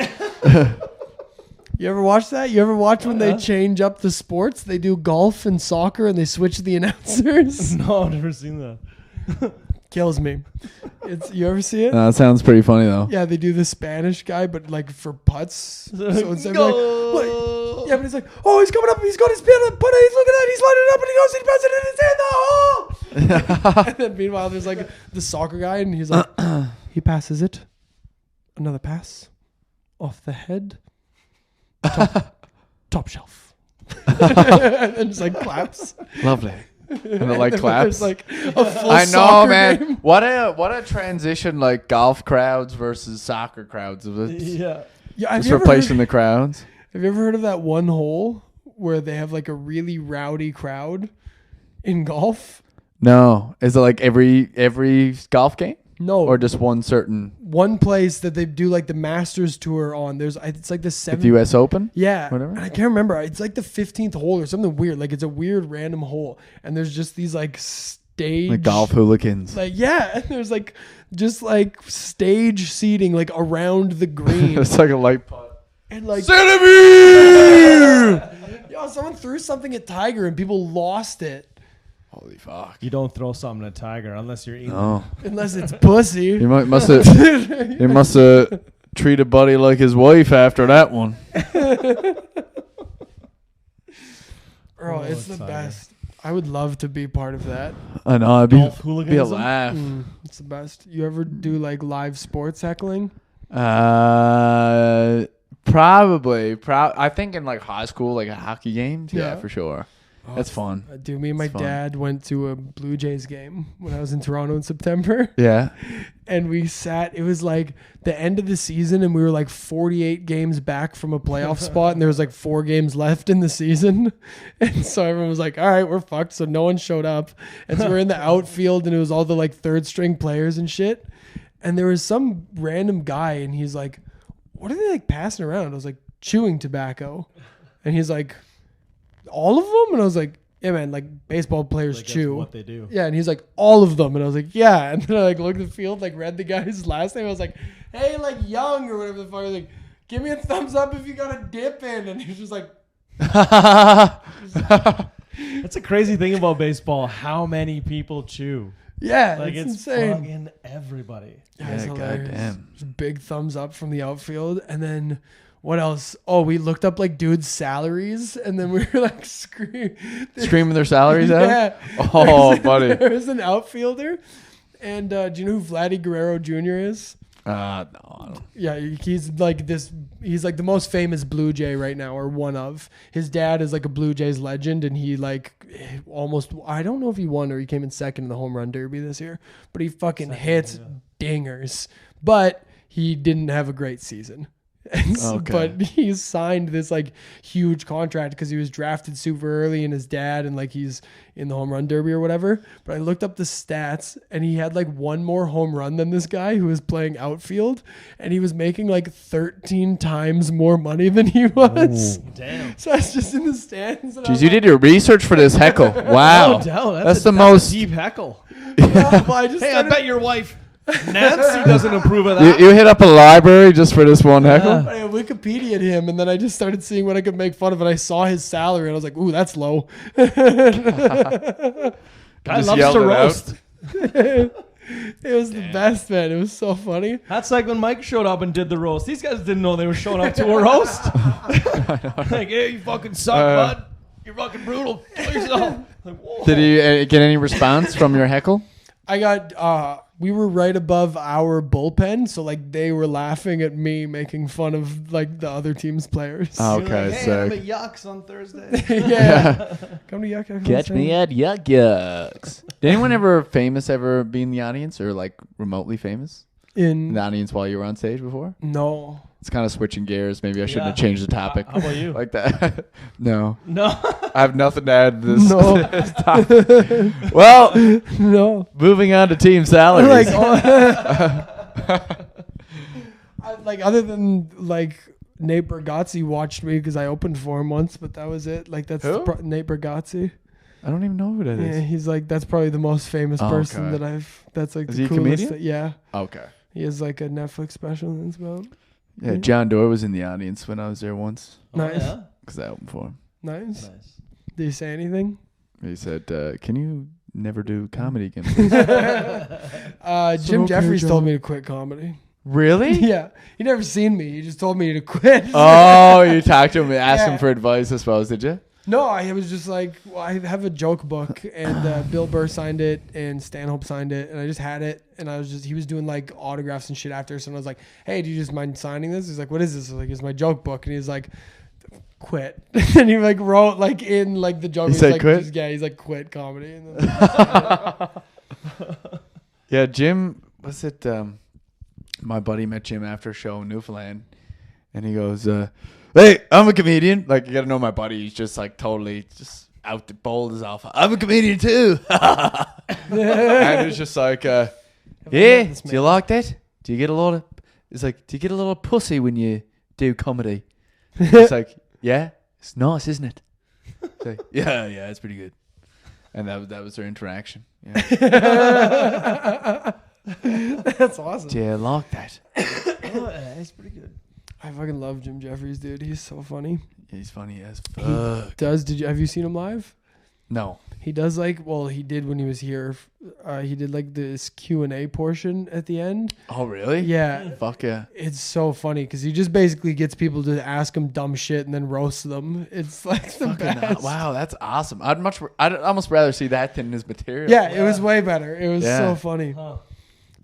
You ever watch that? You ever watch when they change up the sports? They do golf and soccer and they switch the announcers. No, I've never seen that. Kills me. You ever see it? That sounds pretty funny though. Yeah, they do the Spanish guy, but for putts. So instead of what? Yeah, but he's like, oh, he's coming up, he's got his putter, he's looking at it, he's lining it up, and he goes, he puts it in his hand, oh! And then meanwhile, there's the soccer guy, and he's like, he passes it, another pass, off the head, top shelf, and just claps. Lovely. And it claps. There's a full I know, soccer man. game. What a transition! Golf crowds versus soccer crowds. Yeah. Yeah, have Just you ever replacing heard- the crowds. Have you ever heard of that one hole where they have a really rowdy crowd in golf? No, is it every golf game No, or just one certain? one place that they do the Masters tour on. It's the The 7th. U.S. Open. Yeah, Whatever. and I can't remember. It's the 15th hole or something weird. It's a weird random hole, and there's just these stage Golf hooligans. yeah, and there's just stage seating around the green, It's like a light putt. and Centimeter! someone threw something at Tiger and people lost it. Holy fuck! You don't throw something at Tiger unless you're eating. Oh, Unless it's pussy. you must have treated Buddy like his wife after that one. Bro, it's the Tiger. best. I would love to be part of that. I know. It'd Golf be a hooliganism? laugh. It's the best. You ever do live sports heckling? Probably. I think in high school, hockey games. Yeah, Yeah. for sure. That's fun. Dude, me and my It's fun. dad went to a Blue Jays game when I was in Toronto in September. Yeah. And we sat, it was the end of the season, and we were 48 games back from a playoff spot, and there was 4 games left in the season. And so everyone was like, all right, we're fucked. So no one showed up. And so we're in the outfield, and it was all the third string players and shit. And there was some random guy, and he's like, what are they passing around? I was like, chewing tobacco. And he's like, all of them? And I was like, yeah, man, baseball players That's chew. what they do. Yeah, and he's like, all of them. And I was like, yeah. And then I looked at the field, read the guy's last name. I was like, hey, Young or whatever the fuck. I was like, give me a thumbs up if you got a dip in. And he was just like, That's a crazy thing about baseball. How many people chew? Yeah, Like it's it's insane. fucking everybody. Yeah, it's Yeah, hilarious. goddamn. Just big thumbs up from the outfield. And then what else? Oh, we looked up like dudes' salaries, and then we were like Screaming their salaries out? Yeah. Oh, buddy. There was an outfielder. And do you know who Vladdy Guerrero Jr. is? No, I don't. Yeah, he's like this. He's like the most famous Blue Jay right now, or one of. His dad is like a Blue Jays legend, and he like almost. I don't know if he won or he came in second in the home run derby this year, but he fucking hits dingers. But he didn't have a great season. And Okay. But he signed this like huge contract because he was drafted super early, and his dad, and like he's in the home run derby or whatever. But I looked up the stats, and he had like one more home run than this guy who was playing outfield, and he was making like 13 times more money than he was. Damn. So I was just in the stands. And I Jeez, was you did your research for this heckle. Wow. No doubt. That's the a most. deep heckle. like, well, I just Hey, I started- bet your wife Nancy doesn't approve of that. You hit up a library just for this one heckle? I Wikipedia'd him, and then I just started seeing what I could make fun of, and I saw his salary, and I was like, "Ooh, that's low." Guy Just loves yelled to it out. roast. It was the best, man. It was so funny. That's like when Mike showed up and did the roast. These guys didn't know they were showing up to a roast. Like, hey, you fucking suck, bud. You're fucking brutal. Kill yourself. Like, whoa. Did you get any response from your heckle? I got we were right above our bullpen, so like they were laughing at me making fun of like the other team's players. Oh, You're okay, like, hey, I'm sick. at Yucks on Thursday. Yeah. Come to Yuck. Catch me at Yuck Yucks. Did anyone ever famous ever be in the audience or like remotely famous in in the audience while you were on stage before? no. It's kind of switching gears. Maybe I shouldn't Yeah. have changed the topic. How about you? Like that. No. No. I have nothing to add to this. No. this topic. Well, No. moving on to team salaries. Like other than like Nate Bargatze watched me because I opened for him once, but that was it. Like that's Who? Nate Bargatze. I don't even know who that Yeah, is. he's like that's probably the most famous Oh, person okay. that I've. That's like Is the he a coolest. comedian? Yeah, Okay. he has like a Netflix special that's about. Yeah, John Doerr was in the audience when I was there once Nice. Yeah? because I opened for him. Nice. Nice. Did he say anything? He said, "Can you never do comedy again?" Jim okay, Jeffries John. told me to quit comedy. Really? Yeah, he never seen me. He just told me to quit. Oh, you talked to him, asked Yeah. him for advice, I suppose, did you? No, I was just like, well, I have a joke book, and Bill Burr signed it, and Stanhope signed it, and I just had it, and he was doing like autographs and shit after, so I was like, hey, do you just mind signing this? He's like, what is this? I was like, it's my joke book, and he's like, quit. And he like wrote like in like the joke. He He's said like, quit? just, yeah, he's like quit comedy. And then, Yeah, Jim, was it, my buddy met Jim after a show in Newfoundland, and he goes, hey, I'm a comedian. Like, you got to know my buddy. He's just like totally just out the bold as alpha. I'm a comedian too. And it's just like, yeah, this do you like that? Do you get a lot of, it's like, do you get a lot of pussy when you do comedy? It's like, yeah, it's nice, isn't it? It's like, yeah, it's pretty good. And that was their interaction. Yeah. That's awesome. Do you like that? It's pretty good. I fucking love Jim Jeffries, dude. He's so funny. He's funny as He fuck. have you seen him live? No. He does like, well, he did when he was here. He did like this Q&A portion at the end. Oh, really? Yeah. Fuck yeah. It's so funny because he just basically gets people to ask him dumb shit and then roast them. It's like the Fucking best. wow, that's awesome. I'd almost rather see that than his material. Yeah, it was way better. It was Yeah. so funny. Huh.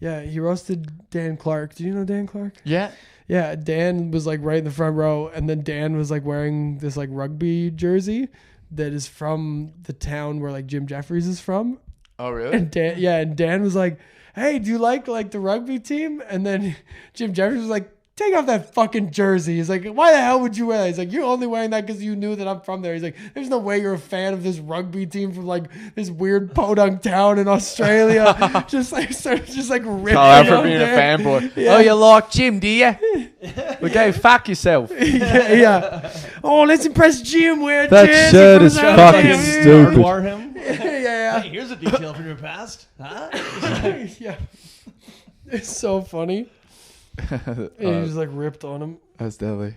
Yeah, he roasted Dan Clark. Do you know Dan Clark? Yeah. Yeah, Dan was like right in the front row, and then Dan was like wearing this like rugby jersey that is from the town where like Jim Jeffries is from. Oh, really? And Dan was like, "Hey, do you like the rugby team?" And then Jim Jeffries was like, "Take off that fucking jersey." He's like, "Why the hell would you wear that?" He's like, "You're only wearing that because you knew that I'm from there." He's like, "There's no way you're a fan of this rugby team from like this weird podunk town in Australia." just like started just like ripping. Oh, after on being a Dan. fanboy. Yeah. Oh, you like Jim, do you? Well, go fuck yourself. yeah. Oh, let's impress Jim. Wear a That jersey shirt from is South fucking Africa. stupid. Hardwire him. yeah. Hey, here's a detail from your past. Huh? Yeah. It's so funny. And he just like ripped on him. That's deadly.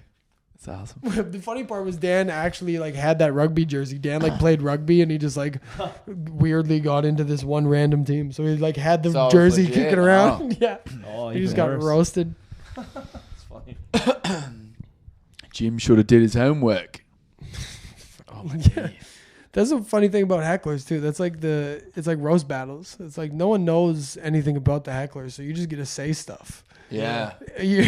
That's awesome. The funny part was Dan actually like had that rugby jersey. Dan like played rugby and he just like weirdly got into this one random team. So he like had the So jersey legit. kicking around. Yeah. Oh, He just got roasted. It's funny. Jim should have did his homework. Oh my Yeah. That's a funny thing about hecklers too. That's like it's like roast battles. It's like no one knows anything about the hecklers, so you just get to say stuff. Yeah. You're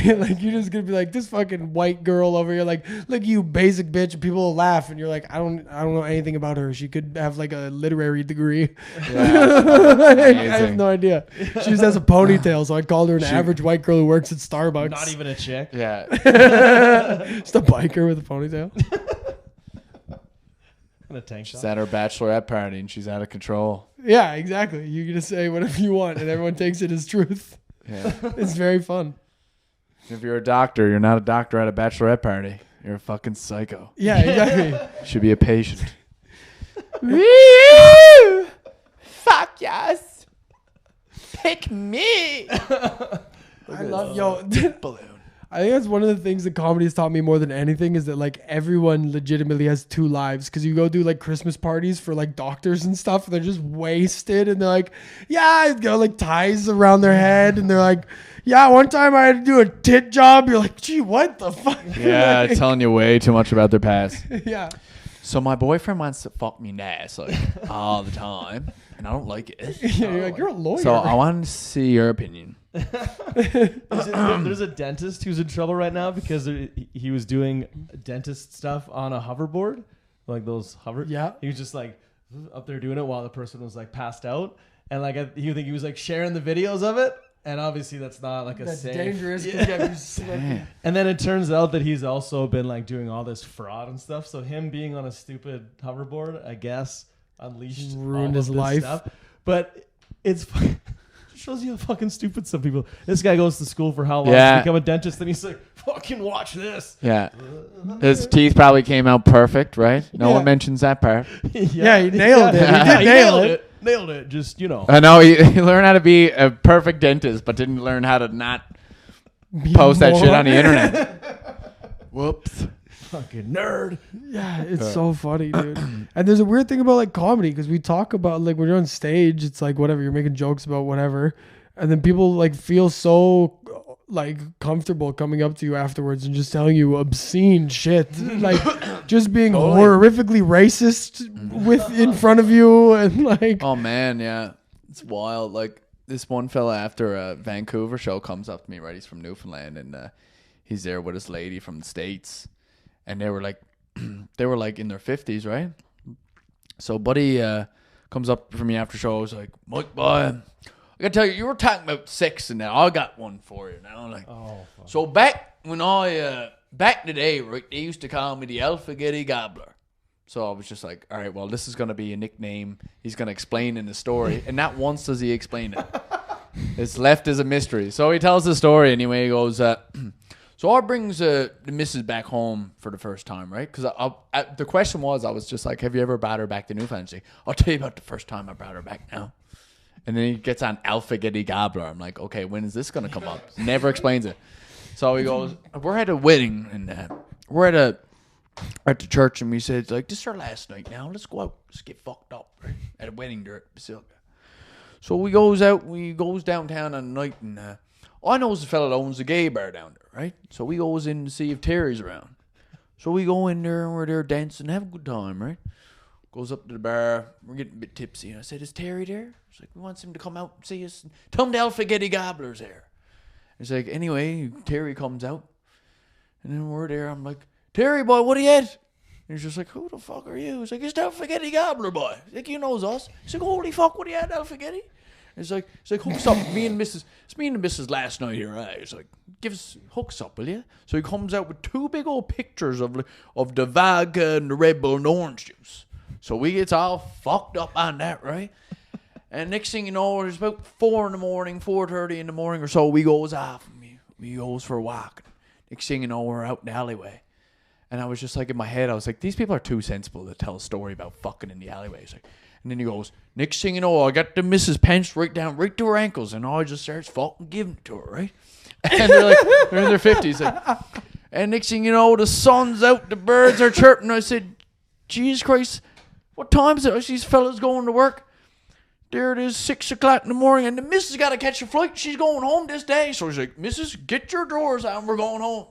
just gonna be like this fucking white girl over here, like you basic bitch, and people will laugh, and you're like, I don't know anything about her. She could have like a literary degree. Yeah. I have no idea. She just has a ponytail, so I called her an average white girl who works at Starbucks. Not even a chick. Yeah. Just a biker with a ponytail. And a tank She's top. at her bachelorette party and she's out of control. Yeah, exactly. You're gonna say whatever you want, and everyone takes it as truth. Yeah. It's very fun. If you're a doctor, you're not a doctor at a bachelorette party. You're a fucking psycho. Yeah, exactly. You should be a patient. Fuck yes. Pick me. I love Balloon. I think that's one of the things that comedy has taught me more than anything is that like everyone legitimately has two lives, because you go do like Christmas parties for like doctors and stuff and they're just wasted and they're like, yeah, got like ties around their head and they're like, yeah, one time I had to do a tit job. You're like, gee, what the fuck? Yeah, telling you way too much about their past. Yeah. So my boyfriend wants to fuck me in the ass like all the time, and I don't like it. Yeah, you're like, you're a lawyer. So I wanted to see your opinion. There's a dentist who's in trouble right now because he was doing dentist stuff on a hoverboard, like those hover. Yeah. He was just like up there doing it while the person was like passed out, and like he was like sharing the videos of it, and obviously that's not like a That's safe. dangerous. Yeah. Damn. And then it turns out that he's also been like doing all this fraud and stuff. So him being on a stupid hoverboard, I guess, unleashed Ruined all his of this life. stuff. But it's shows you how fucking stupid some people. This guy goes to school for how long Yeah. to become a dentist, and he's like, "Fucking watch this." Yeah. His teeth probably came out perfect, right? No Yeah. one mentions that part. Yeah, he nailed it. He Yeah, did nail it. Nailed it. Just I know he learned how to be a perfect dentist, but didn't learn how to not post that shit on the internet. Whoops. fucking nerd. Yeah, it's so funny, dude. And there's a weird thing about like comedy, because we talk about like when you're on stage, it's like whatever, you're making jokes about whatever, and then people like feel so like comfortable coming up to you afterwards and just telling you obscene shit, like just being horrifically racist with in front of you, and like Oh man, yeah, it's wild. Like this one fella after a Vancouver show comes up to me, right? He's from Newfoundland, and he's there with this lady from the States, and they were like in their 50s, right? So buddy comes up for me after show. He's like, Mike, boy, I gotta tell you, you were talking about sex and that. I got one for you. Now, like, so back when back in the day, right, they used to call me the Alphagetti Gobbler. So I was just like, all right, well, this is gonna be a nickname he's gonna explain in the story, and not once does he explain it. It's left as a mystery. So he tells the story anyway. He goes, so I brings the missus back home for the first time, right? Because the question was, I was just like, have you ever brought her back to Newfoundland? She's like, I'll tell you about the first time I brought her back now. And then he gets on Alphagetti Gobbler. I'm like, okay, when is this going to come up? Never explains it. So he goes, we're at a wedding, and we're at the church, and we said, like, this is our last night now. Let's go out. Let's get fucked up, right? At a wedding there at Basilica. So we goes downtown on the night, and I knows the fella that owns the gay bar down there, right? So we goes in to see if Terry's around. So we go in there, and we're there dancing, have a good time, right? Goes up to the bar. We're getting a bit tipsy. And I said, is Terry there? He's like, we want him to come out and see us. Tell him the Alphagetti Gobbler's there. He's like, anyway, Terry comes out. And then we're there. I'm like, Terry, boy, what are you at? And he's just like, who the fuck are you? He's like, it's the Alphagetti Gobbler, boy. He's like, you knows us. He's like, holy fuck, what are you at, Alphagetti? He's like, hooks up. It's me and Mrs. last night here, right? He's like, hooks up, will you? So he comes out with two big old pictures of the vodka and the Red Bull and the orange juice. So we gets all fucked up on that, right? And next thing you know, it's about 4:30 in the morning or so, we goes off. We goes for a walk. Next thing you know, we're out in the alleyway. And I was just like, in my head, I was like, these people are too sensible to tell a story about fucking in the alleyways. Like, and then he goes, next thing you know, I got the missus pinched right to her ankles, and I just starts fucking giving it to her, right? And they're in their 50s. Like, And next thing you know, the sun's out, the birds are chirping. I said, Jesus Christ, what time is it? These fellas going to work. There it is, 6 o'clock in the morning, and the missus got to catch a flight. She's going home this day. So she's like, Missus, get your drawers out and we're going home.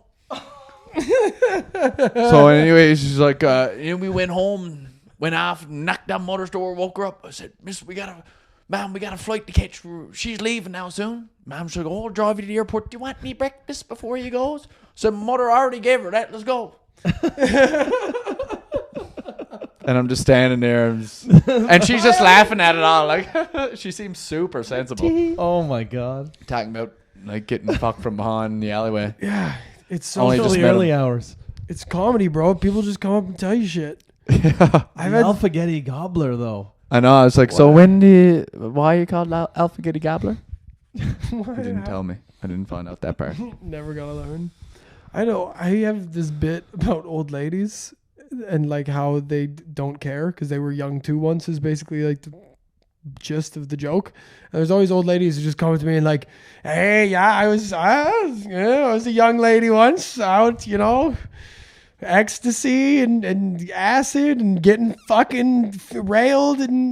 So anyway, she's like, we went home, went off, knocked on mother's door, woke her up. I said, Miss, we got a flight to catch. She's leaving now soon. Mom's like, I'll drive you to the airport. Do you want me breakfast before you goes? So mother already gave her that. Let's go. And I'm just standing there, and she's just laughing at it all. Like, she seems super sensible. Oh my god. Talking about like getting fucked from behind in the alleyway. Yeah, it's so Only Until just the met early him. hours. it's comedy, bro. People just come up and tell you shit. Yeah. I've The had Alphagetti Gobbler, though. I know. I was like, so why are you called Alphagetti Gobbler? He didn't tell me. I didn't find out that part. Never gonna learn. I know. I have this bit about old ladies and like how they don't care because they were young too once is basically like the gist of the joke. And there's always old ladies who just come up to me and like, hey, yeah, I was a young lady once out, ecstasy and acid and getting fucking railed in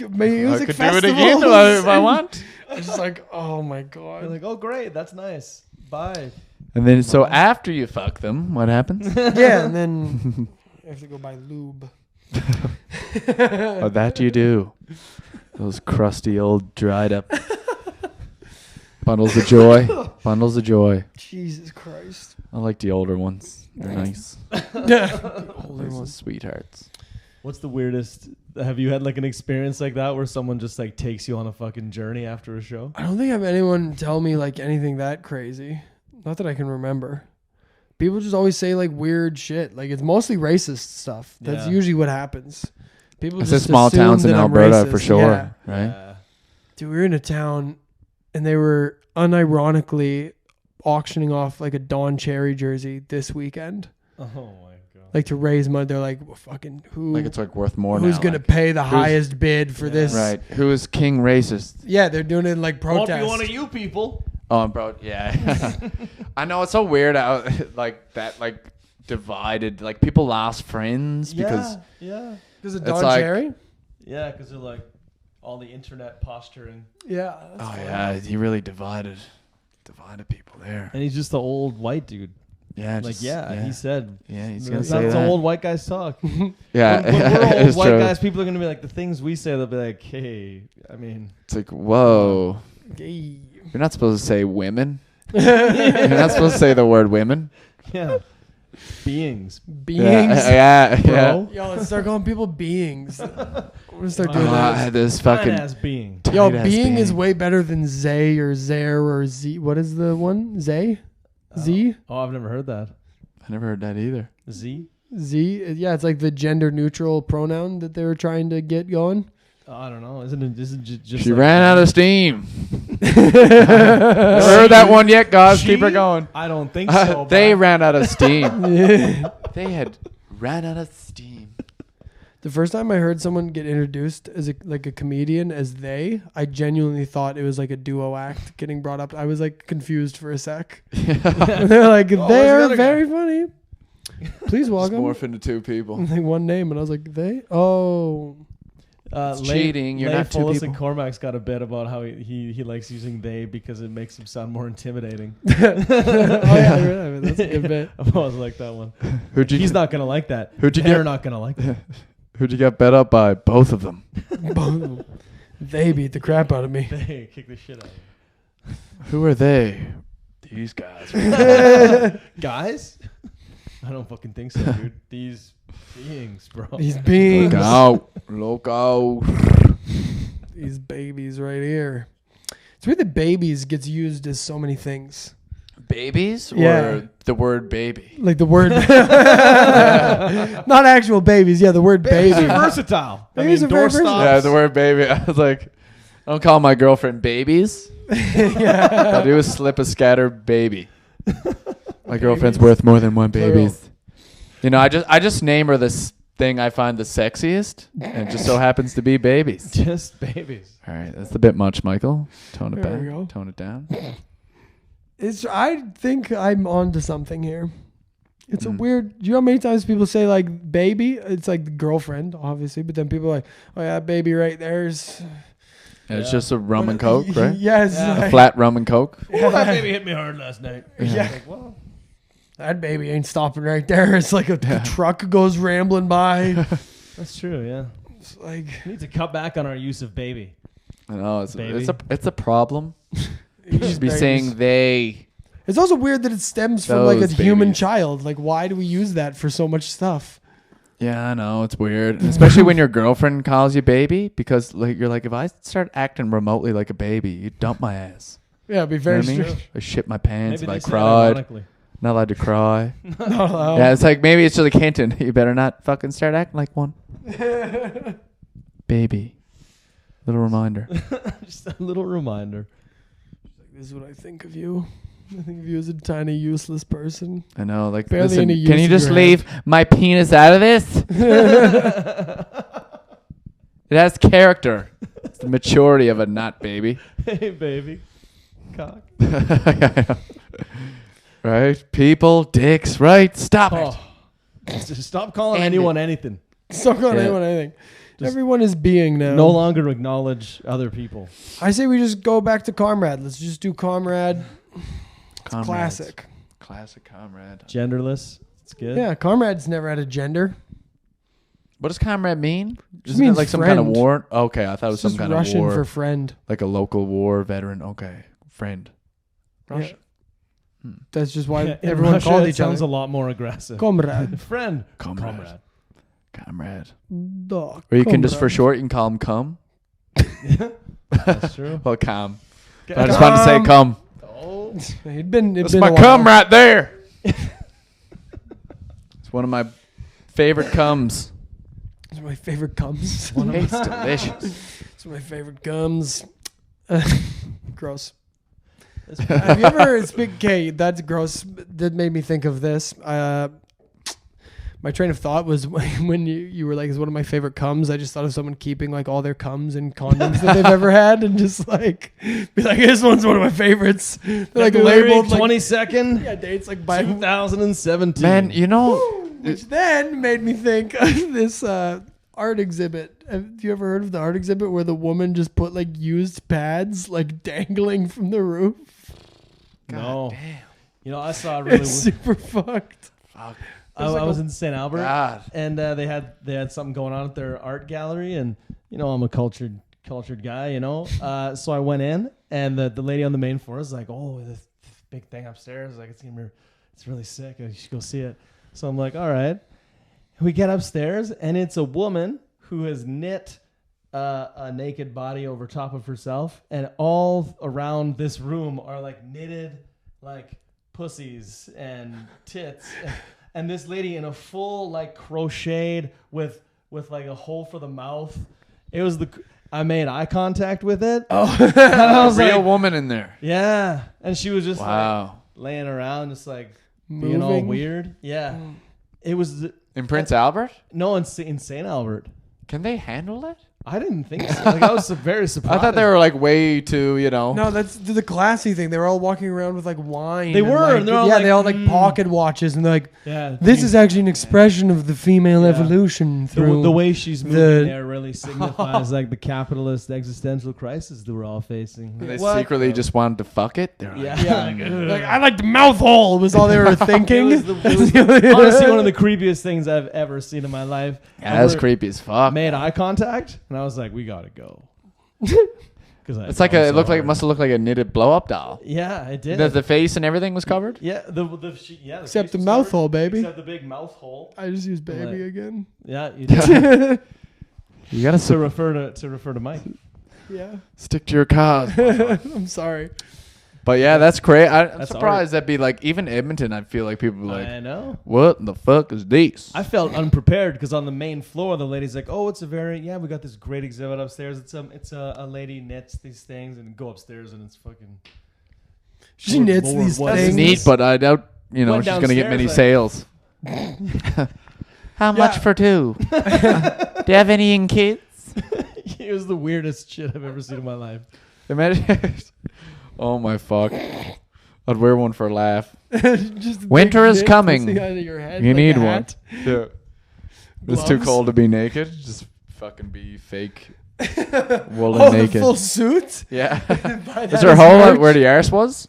music I could festivals. do it again if I want. It's just like, oh my god. You're like, oh great, that's nice. Bye. And then, so after you fuck them, what happens? Yeah, and then you have to go buy lube. Oh, that you do. Those crusty old dried up bundles of joy. Bundles of joy. Jesus Christ. I like the older ones. They're nice. Older Those are ones. sweethearts. What's the weirdest? Have you had like an experience like that where someone just like takes you on a fucking journey after a show? I don't think I've anyone tell me like anything that crazy. Not that I can remember. People just always say like weird shit. Like it's mostly racist stuff. That's Yeah. usually what happens. People It's just the small assume towns in that I'm Alberta racist. for sure, Yeah. right? Yeah. Dude, we were in a town and they were unironically auctioning off like a Don Cherry jersey this weekend. Oh my god. Like to raise money. They're like, well, fucking who? Like it's like worth more who's now. gonna like, pay the highest bid for Yeah. this? right? Who is king racist? Yeah, they're doing it in like Won't protest. be one of you people. Oh, bro, yeah. I know it's so weird how like that like divided. Like people lost friends because yeah, Because of It's Don like- Cherry? yeah, because they're like all the internet posturing, Yeah. that's oh funny. yeah, he really divided people there. and he's just the old white dude. Yeah, Like just, he said. yeah, he's gonna That's say how that. old white guys talk. Yeah, When we're old it's white true. guys, people are gonna be like the things we say. They'll be like, "Hey, I mean, It's like, whoa, Gay. you're not supposed to say women. You're not supposed to say the word women. yeah, beings, Beings. Yeah. bro, Yo, let's start calling people beings. I'm gonna start doing I that. had this fine fucking ass being." Yo, tight-ass being is way better than Zay or Zer or Z. What is the one? Zay? Z? Oh, I've never heard that. I never heard that either. Z. Z? Yeah, it's like the gender neutral pronoun that they were trying to get going. Oh, I don't know. Isn't it just? She like ran out of steam. Never heard that one yet, guys. Keep her She? going. I don't think so. They but ran out of steam. The They had ran out of steam. first time I heard someone get introduced as a comedian as they, I genuinely thought it was like a duo act getting brought up. I was like confused for a sec. They're like, where's they're the other very funny. Please Just welcome. morph into two people. Like one name, and I was like, they? Oh. It's cheating. You're not two Fullis people. and Cormac's got a bit about how he likes using they because it makes him sound more intimidating. Oh, yeah, I read that. That's a good bit. I've always liked that one. He's Not gonna like that. Who'd you They're get? not gonna like that. Who'd you get bet up by? Both of them. Boom. They beat the crap out of me. They kick the shit out of Who are they? These guys. you. Guys? I don't fucking think so, dude. These beings, bro. These beings. Look out. Look out. These babies right here. It's weird that babies gets used as so many things. Babies? Yeah. Or the word baby? Like the word. Not actual babies. Yeah, the word Babies baby. are versatile. Babies are very versatile. Yeah, the word baby. I was like, I don't call my girlfriend babies. Yeah. All I do is slip a scattered baby. My girlfriend's worth more than one babies. You know, I just name her this thing I find the sexiest, and it just so happens to be babies. Just babies. All right, that's a bit much, Michael. Tone it There we back. go. Tone it down. I think I'm onto something here. It's a weird. Do you know how many times people say like baby? It's like the girlfriend, obviously, but then people are like, oh yeah, baby, right there's. And it's just a rum and coke, right? Yes. Yeah. like- A flat rum and coke. Oh, that baby hit me hard last night. Yeah. Like, well, That baby ain't stopping right there. It's like a truck goes rambling by. that's true. Yeah. It's like We need to cut back on our use of baby. I know Baby. it's a problem. you You should be saying they. It's also weird that it stems from like a Those human babies. child. Like, why do we use that for so much stuff? Yeah, I know it's weird, especially when your girlfriend calls you baby, because like you're like, if I start acting remotely like a baby, you dump my ass. Yeah, it'd be You know very what I mean? true. I shit my pants Maybe if they I say that cried. ironically. Not allowed to cry. No. Yeah, it's like maybe it's just like hinting. You better not fucking start acting like one. Baby. Little reminder. Just a little reminder. This is what I think of you. I think of you as a tiny, useless person. I know, like, Barely listen, any can use you of just your leave my penis out of this? It has character. It's the maturity of a nut, baby. Hey, baby. Cock. Right? People, dicks, right? Stop it. Oh. Just stop calling End anyone anything. Stop calling Yeah. anyone anything. Just Everyone is being now. No longer acknowledge other people. I say we just go back to comrade. Let's just do comrade. Comrades. Classic. Classic comrade. Genderless. It's good. Yeah, comrade's never had a gender. What does comrade mean? Just Isn't it means like some kind of friend. war? Okay, I thought it was It's some just kind Russian of war. for friend. Like a local war veteran. Okay. Friend. Russia. That's just why Yeah, in everyone Russia, called it each sounds other a lot more aggressive. comrade. Friend. Comrade. Comrade. Dog. Or you can just, for Comrade. short, you can call him cum. That's true. Well, cum. But I just wanted to say cum. Oh. It'd been That's a my while. cum right there. It's one of my favorite cums. It's my favorite gums. It's delicious. It's my favorite gums. Gross. Have you ever okay, that's gross. That made me think of this. My train of thought was when you were like, "It's one of my favorite cums." I just thought of someone keeping like all their cums and condoms that they've ever had, and just like be like, "This one's one of my favorites." They're like labeled like 22nd, yeah, dates like by 2017. Man, you know, which then made me think of this art exhibit. Have you ever heard of the art exhibit where the woman just put like used pads like dangling from the roof? No. damn. You know, I saw a really. It's super fucked. Fuck. I was in St. Albert, God. and they had something going on at their art gallery, and you know I'm a cultured guy, you know. So I went in, and the lady on the main floor is like, "Oh, this big thing upstairs, like it's really sick. You should go see it." So I'm like, "All right." We get upstairs, and it's a woman who has knit a naked body over top of herself, and all around this room are like knitted like pussies and tits. And this lady in a full like crocheted with like a hole for the mouth. It was I made eye contact with it. Oh, And I was Real like, woman in there. yeah. And she was just like Wow. laying around, just like being all moving. weird. Yeah. It was In Prince Albert? no in St. Albert. Can they handle it? I didn't think so. Like I was very surprised. I thought they were like way too, you know. No, that's the classy thing. They were all walking around with like wine. They and, were, like, and they're all yeah, like, they all like pocket watches, and they're like, Yeah. "This is actually an expression of the female Yeah. evolution through the way she's moving the- there really signifies like the capitalist existential crisis that we're all facing. They What? secretly just wanted to fuck it. They're like, Yeah. Like, I like the mouth hole was all they were thinking. It was honestly one of the creepiest things I've ever seen in my life. yeah, that's creepy as fuck. Made eye contact, and I was like, "We gotta go." It's like it must have looked like a knitted blow up doll. Yeah, it did. The face and everything was covered. yeah, the Except face the was mouth covered, hole, baby. Except the big mouth hole. I just used baby Like- again. Yeah, you did. You gotta to refer to Mike. Yeah, stick to your cause. I'm sorry. But yeah, that's great. I'm That's surprised that'd be like even Edmonton. I feel like people be like, I know. "What the fuck is this?" I felt unprepared because on the main floor, the lady's like, "Oh, it's a we got this great exhibit upstairs. It's a lady knits these things and go upstairs and it's fucking." She Lord, knits Lord, these what That's is things. neat, but I doubt Went she's gonna get many downstairs, sales. How much for two? Do you have any in kids? It was the weirdest shit I've ever seen in my life. Imagine. Oh my fuck. I'd wear one for a laugh. Just Winter big is dick coming. pussy out of your head, You like need a one. hat. Yeah. It's too Gloves. cold to be naked. Just fucking be fake. Woolen Oh, naked. the full suit? Yeah. Buy Is that there a as hole merch? where the arse was?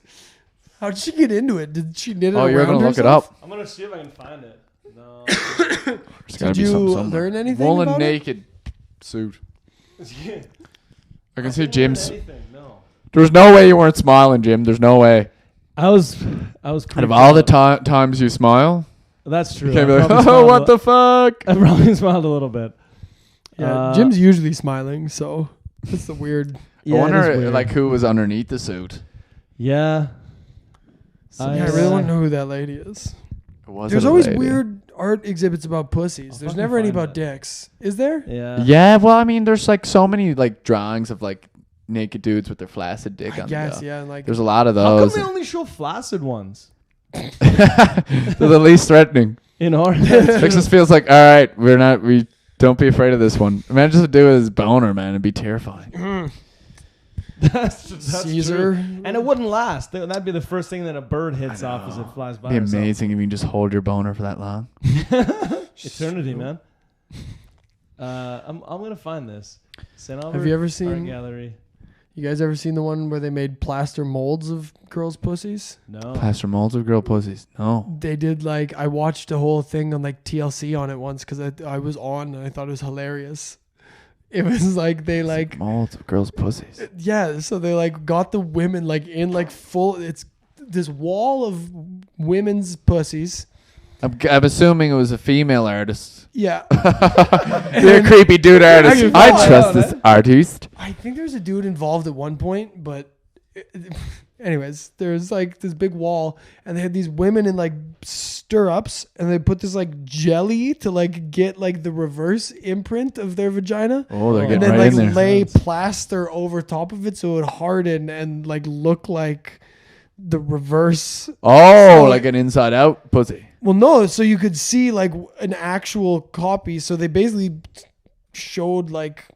How'd she get into it? Did she knit it Oh, around you're gonna look it herself? up. I'm gonna see if I can find it. No. There's gotta Did be something you somewhere. learn anything Woolen about it? naked suit. I can see didn't Jim's. learn anything, no. There's no way you weren't smiling, Jim. There's no way. I was Out of creeped all the out. times you smile, That's true. you can't I be like, probably oh, smiled what a- the fuck? I probably smiled a little bit. Yeah, Jim's usually smiling, so that's the weird. Yeah, I it wonder is weird. like who was underneath the suit. Yeah. Yeah, I really want to know who that lady is. Was There's it a always lady? weird art exhibits about pussies. I'll There's fucking never any find about that. dicks. Is there? Yeah. Yeah, well, I mean, there's like so many like drawings of like naked dudes with their flaccid dick I on guess, the yeah. And like, There's a lot of How come those. they only show flaccid ones? They're the least threatening. In our Texas feels like, all right, we don't be afraid of this one. Imagine to do it as boner, man. It'd be terrifying. that's Caesar. true. And it wouldn't last. That'd be the first thing that a bird hits off as it flies by. It'd be herself. amazing if you can just hold your boner for that long. Eternity, man. I'm gonna find this. St. Albert Have you ever Art seen? Gallery? You guys ever seen the one where they made plaster molds of girls' pussies? No. Plaster molds of girl pussies. No. They did like I watched a whole thing on like TLC on it once because I was on and I thought it was hilarious. It was like they like Molds of girls' pussies. yeah, so they like got the women like in like full. It's this wall of women's pussies. I'm assuming it was a female artist. Yeah, You're a creepy dude artist. can I find trust out, this eh? artist. I think there's a dude involved at one point, but anyways, there's like this big wall, and they had these women in like stirrups, and they put this like jelly to like get like the reverse imprint of their vagina, Oh, they're And getting and then right like in there. lay plaster over top of it so it would harden and like look like the reverse. Oh, So- like an inside out pussy. Well, no, so you could see like an actual copy. So they basically showed like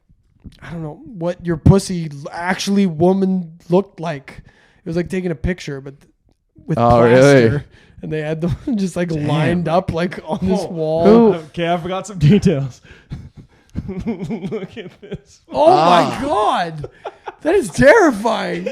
I don't know what your pussy actually woman looked like. It was like taking a picture, but with Oh, plaster, really? and they had them just like lined up like on this Oh. wall. Who- Okay, I forgot some details. Look at this. Oh my god, that is terrifying.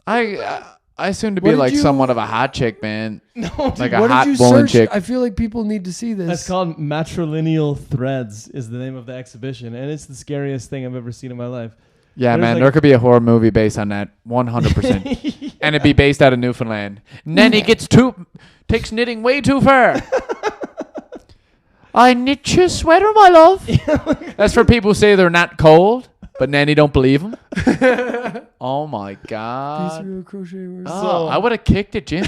I assume to What be did like you- somewhat of a hot chick, man. No, Like a What hot did you bowling search? chick. I feel like people need to see this. That's called Matrilineal Threads is the name of the exhibition, and it's the scariest thing I've ever seen in my life. Yeah, There's man, like- there could be a horror movie based on that, 100%. And it'd be based out of Newfoundland. Nanny takes knitting way too far. I knit your sweater, my love. That's for people who say they're not cold, but Nanny don't believe them. Oh my Piece god. of crochet work. Oh, I would have kicked it, Jim.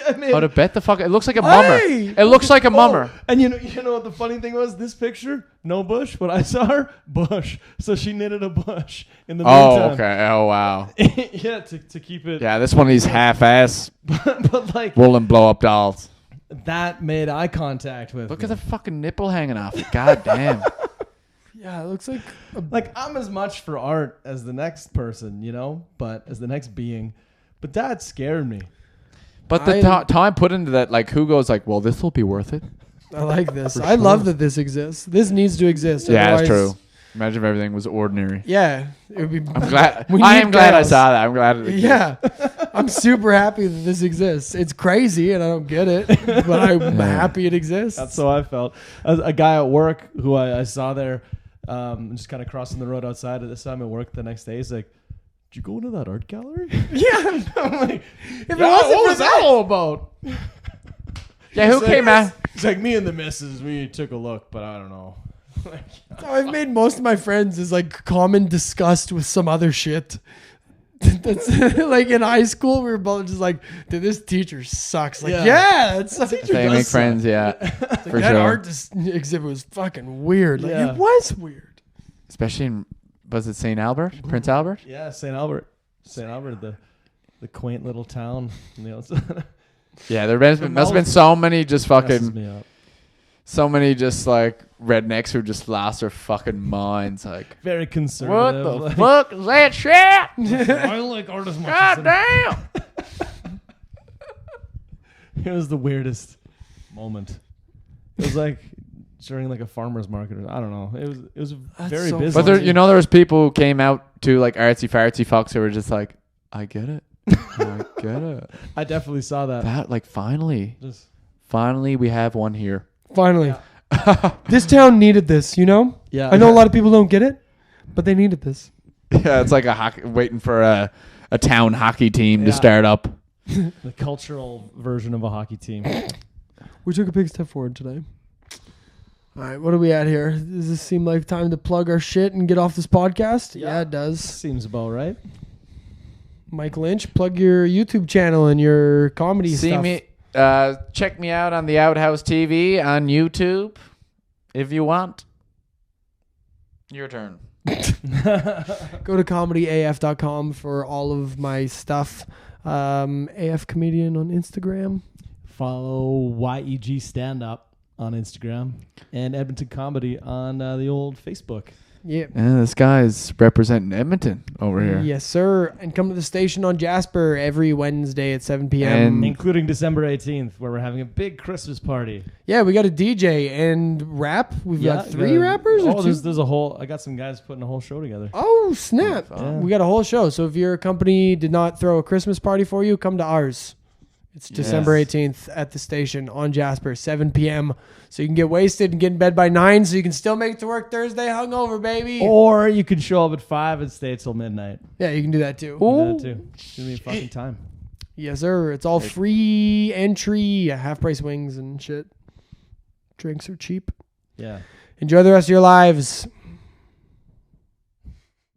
I mean, I would have bet the fuck. It looks like a mummer. Hey! It looks like a mummer. and you know what the funny thing was? This picture, no bush. But I saw her bush, so she knitted a bush in the Oh, meantime. okay. Oh, wow. Yeah, to keep it. Yeah, this one of these half-ass But like woolen blow-up dolls. that made eye contact with. Look me. at the fucking nipple hanging off it. God damn. Yeah, it looks like a Like I'm as much for art as the next person, but as the next being. But that scared me. But the time put into that, like, who goes like, well, this will be worth it? I like this. I love that this exists. This needs to exist. Yeah, that's Otherwise- true. Imagine if everything was ordernary. Yeah, it would be. I'm glad. We I need am glad I chaos. saw that. I'm glad it exists. Yeah, I'm super happy that this exists. It's crazy and I don't get it, but I'm happy it exists. That's how I felt. A guy at work who I saw there, just kind of crossing the road outside at this time at work the next day. He's like, "Did you go into that art gallery?" Yeah, I'm like, if it wasn't for that, all about? Yeah, who came out? He's like, me and the missus, we took a look, but I don't know. how I've made most of my friends is like common disgust with some other shit. That's like in high school, we were both just like, "Dude, this teacher sucks." Like, Yeah. yeah, it's like, They make friends, yeah. For that sure. art exhibit was fucking weird. Like, Yeah. it was weird. Especially in, was it St. Albert? Prince Albert? Yeah, St. Albert, the quaint little town. Outside. Yeah, there must have been so many just Messes fucking, me up. so many just like rednecks who just lost their fucking minds. Like, Very what conservative. the like, fuck is that shit? I like art as much God as damn. It was the weirdest moment. It was like during like a farmer's market. Or, I don't know. It was very so busy. But there was people who came out to like artsy fartsy fucks who were just like, I get it. I get it. I definitely saw that. That like finally Just, we have one here. Finally. This town needed this, you know? yeah. I know a lot of people don't get it, but they needed this. Yeah, it's like waiting for a town hockey team to Yeah. start up. The cultural version of a hockey team. We took a big step forward today. All right, what are we at here? Does this seem like time to plug our shit and get off this podcast? Yeah, it does. Seems about right. Mike Lynch, plug your YouTube channel and your comedy See stuff. me, check me out on the Outhouse TV on YouTube if you want. Your turn. Go to comedyaf.com for all of my stuff. AF Comedian on Instagram. Follow YEG Stand Up on Instagram and Edmonton Comedy on the old Facebook. Yeah. Yeah, this guy's representing Edmonton over here. Yes, sir. And come to the station on Jasper every Wednesday at 7 p.m. And- Including December 18th, where we're having a big Christmas party. Yeah, we got a DJ and rap. We've got 3 rappers or Oh, 2? there's a whole. I got some guys putting a whole show together. Oh, snap. Yeah. We got a whole show. So if your company did not throw a Christmas party for you, come to ours. It's December 18th at the station on Jasper, 7 p.m. So you can get wasted and get in bed by 9 so you can still make it to work Thursday hungover, baby. Or you can show up at 5 and stay till midnight. Yeah, you can do that too. Do that too. It's gonna be a fucking time. Yes, sir. It's all free entry, half price wings and shit. Drinks are cheap. Yeah. Enjoy the rest of your lives.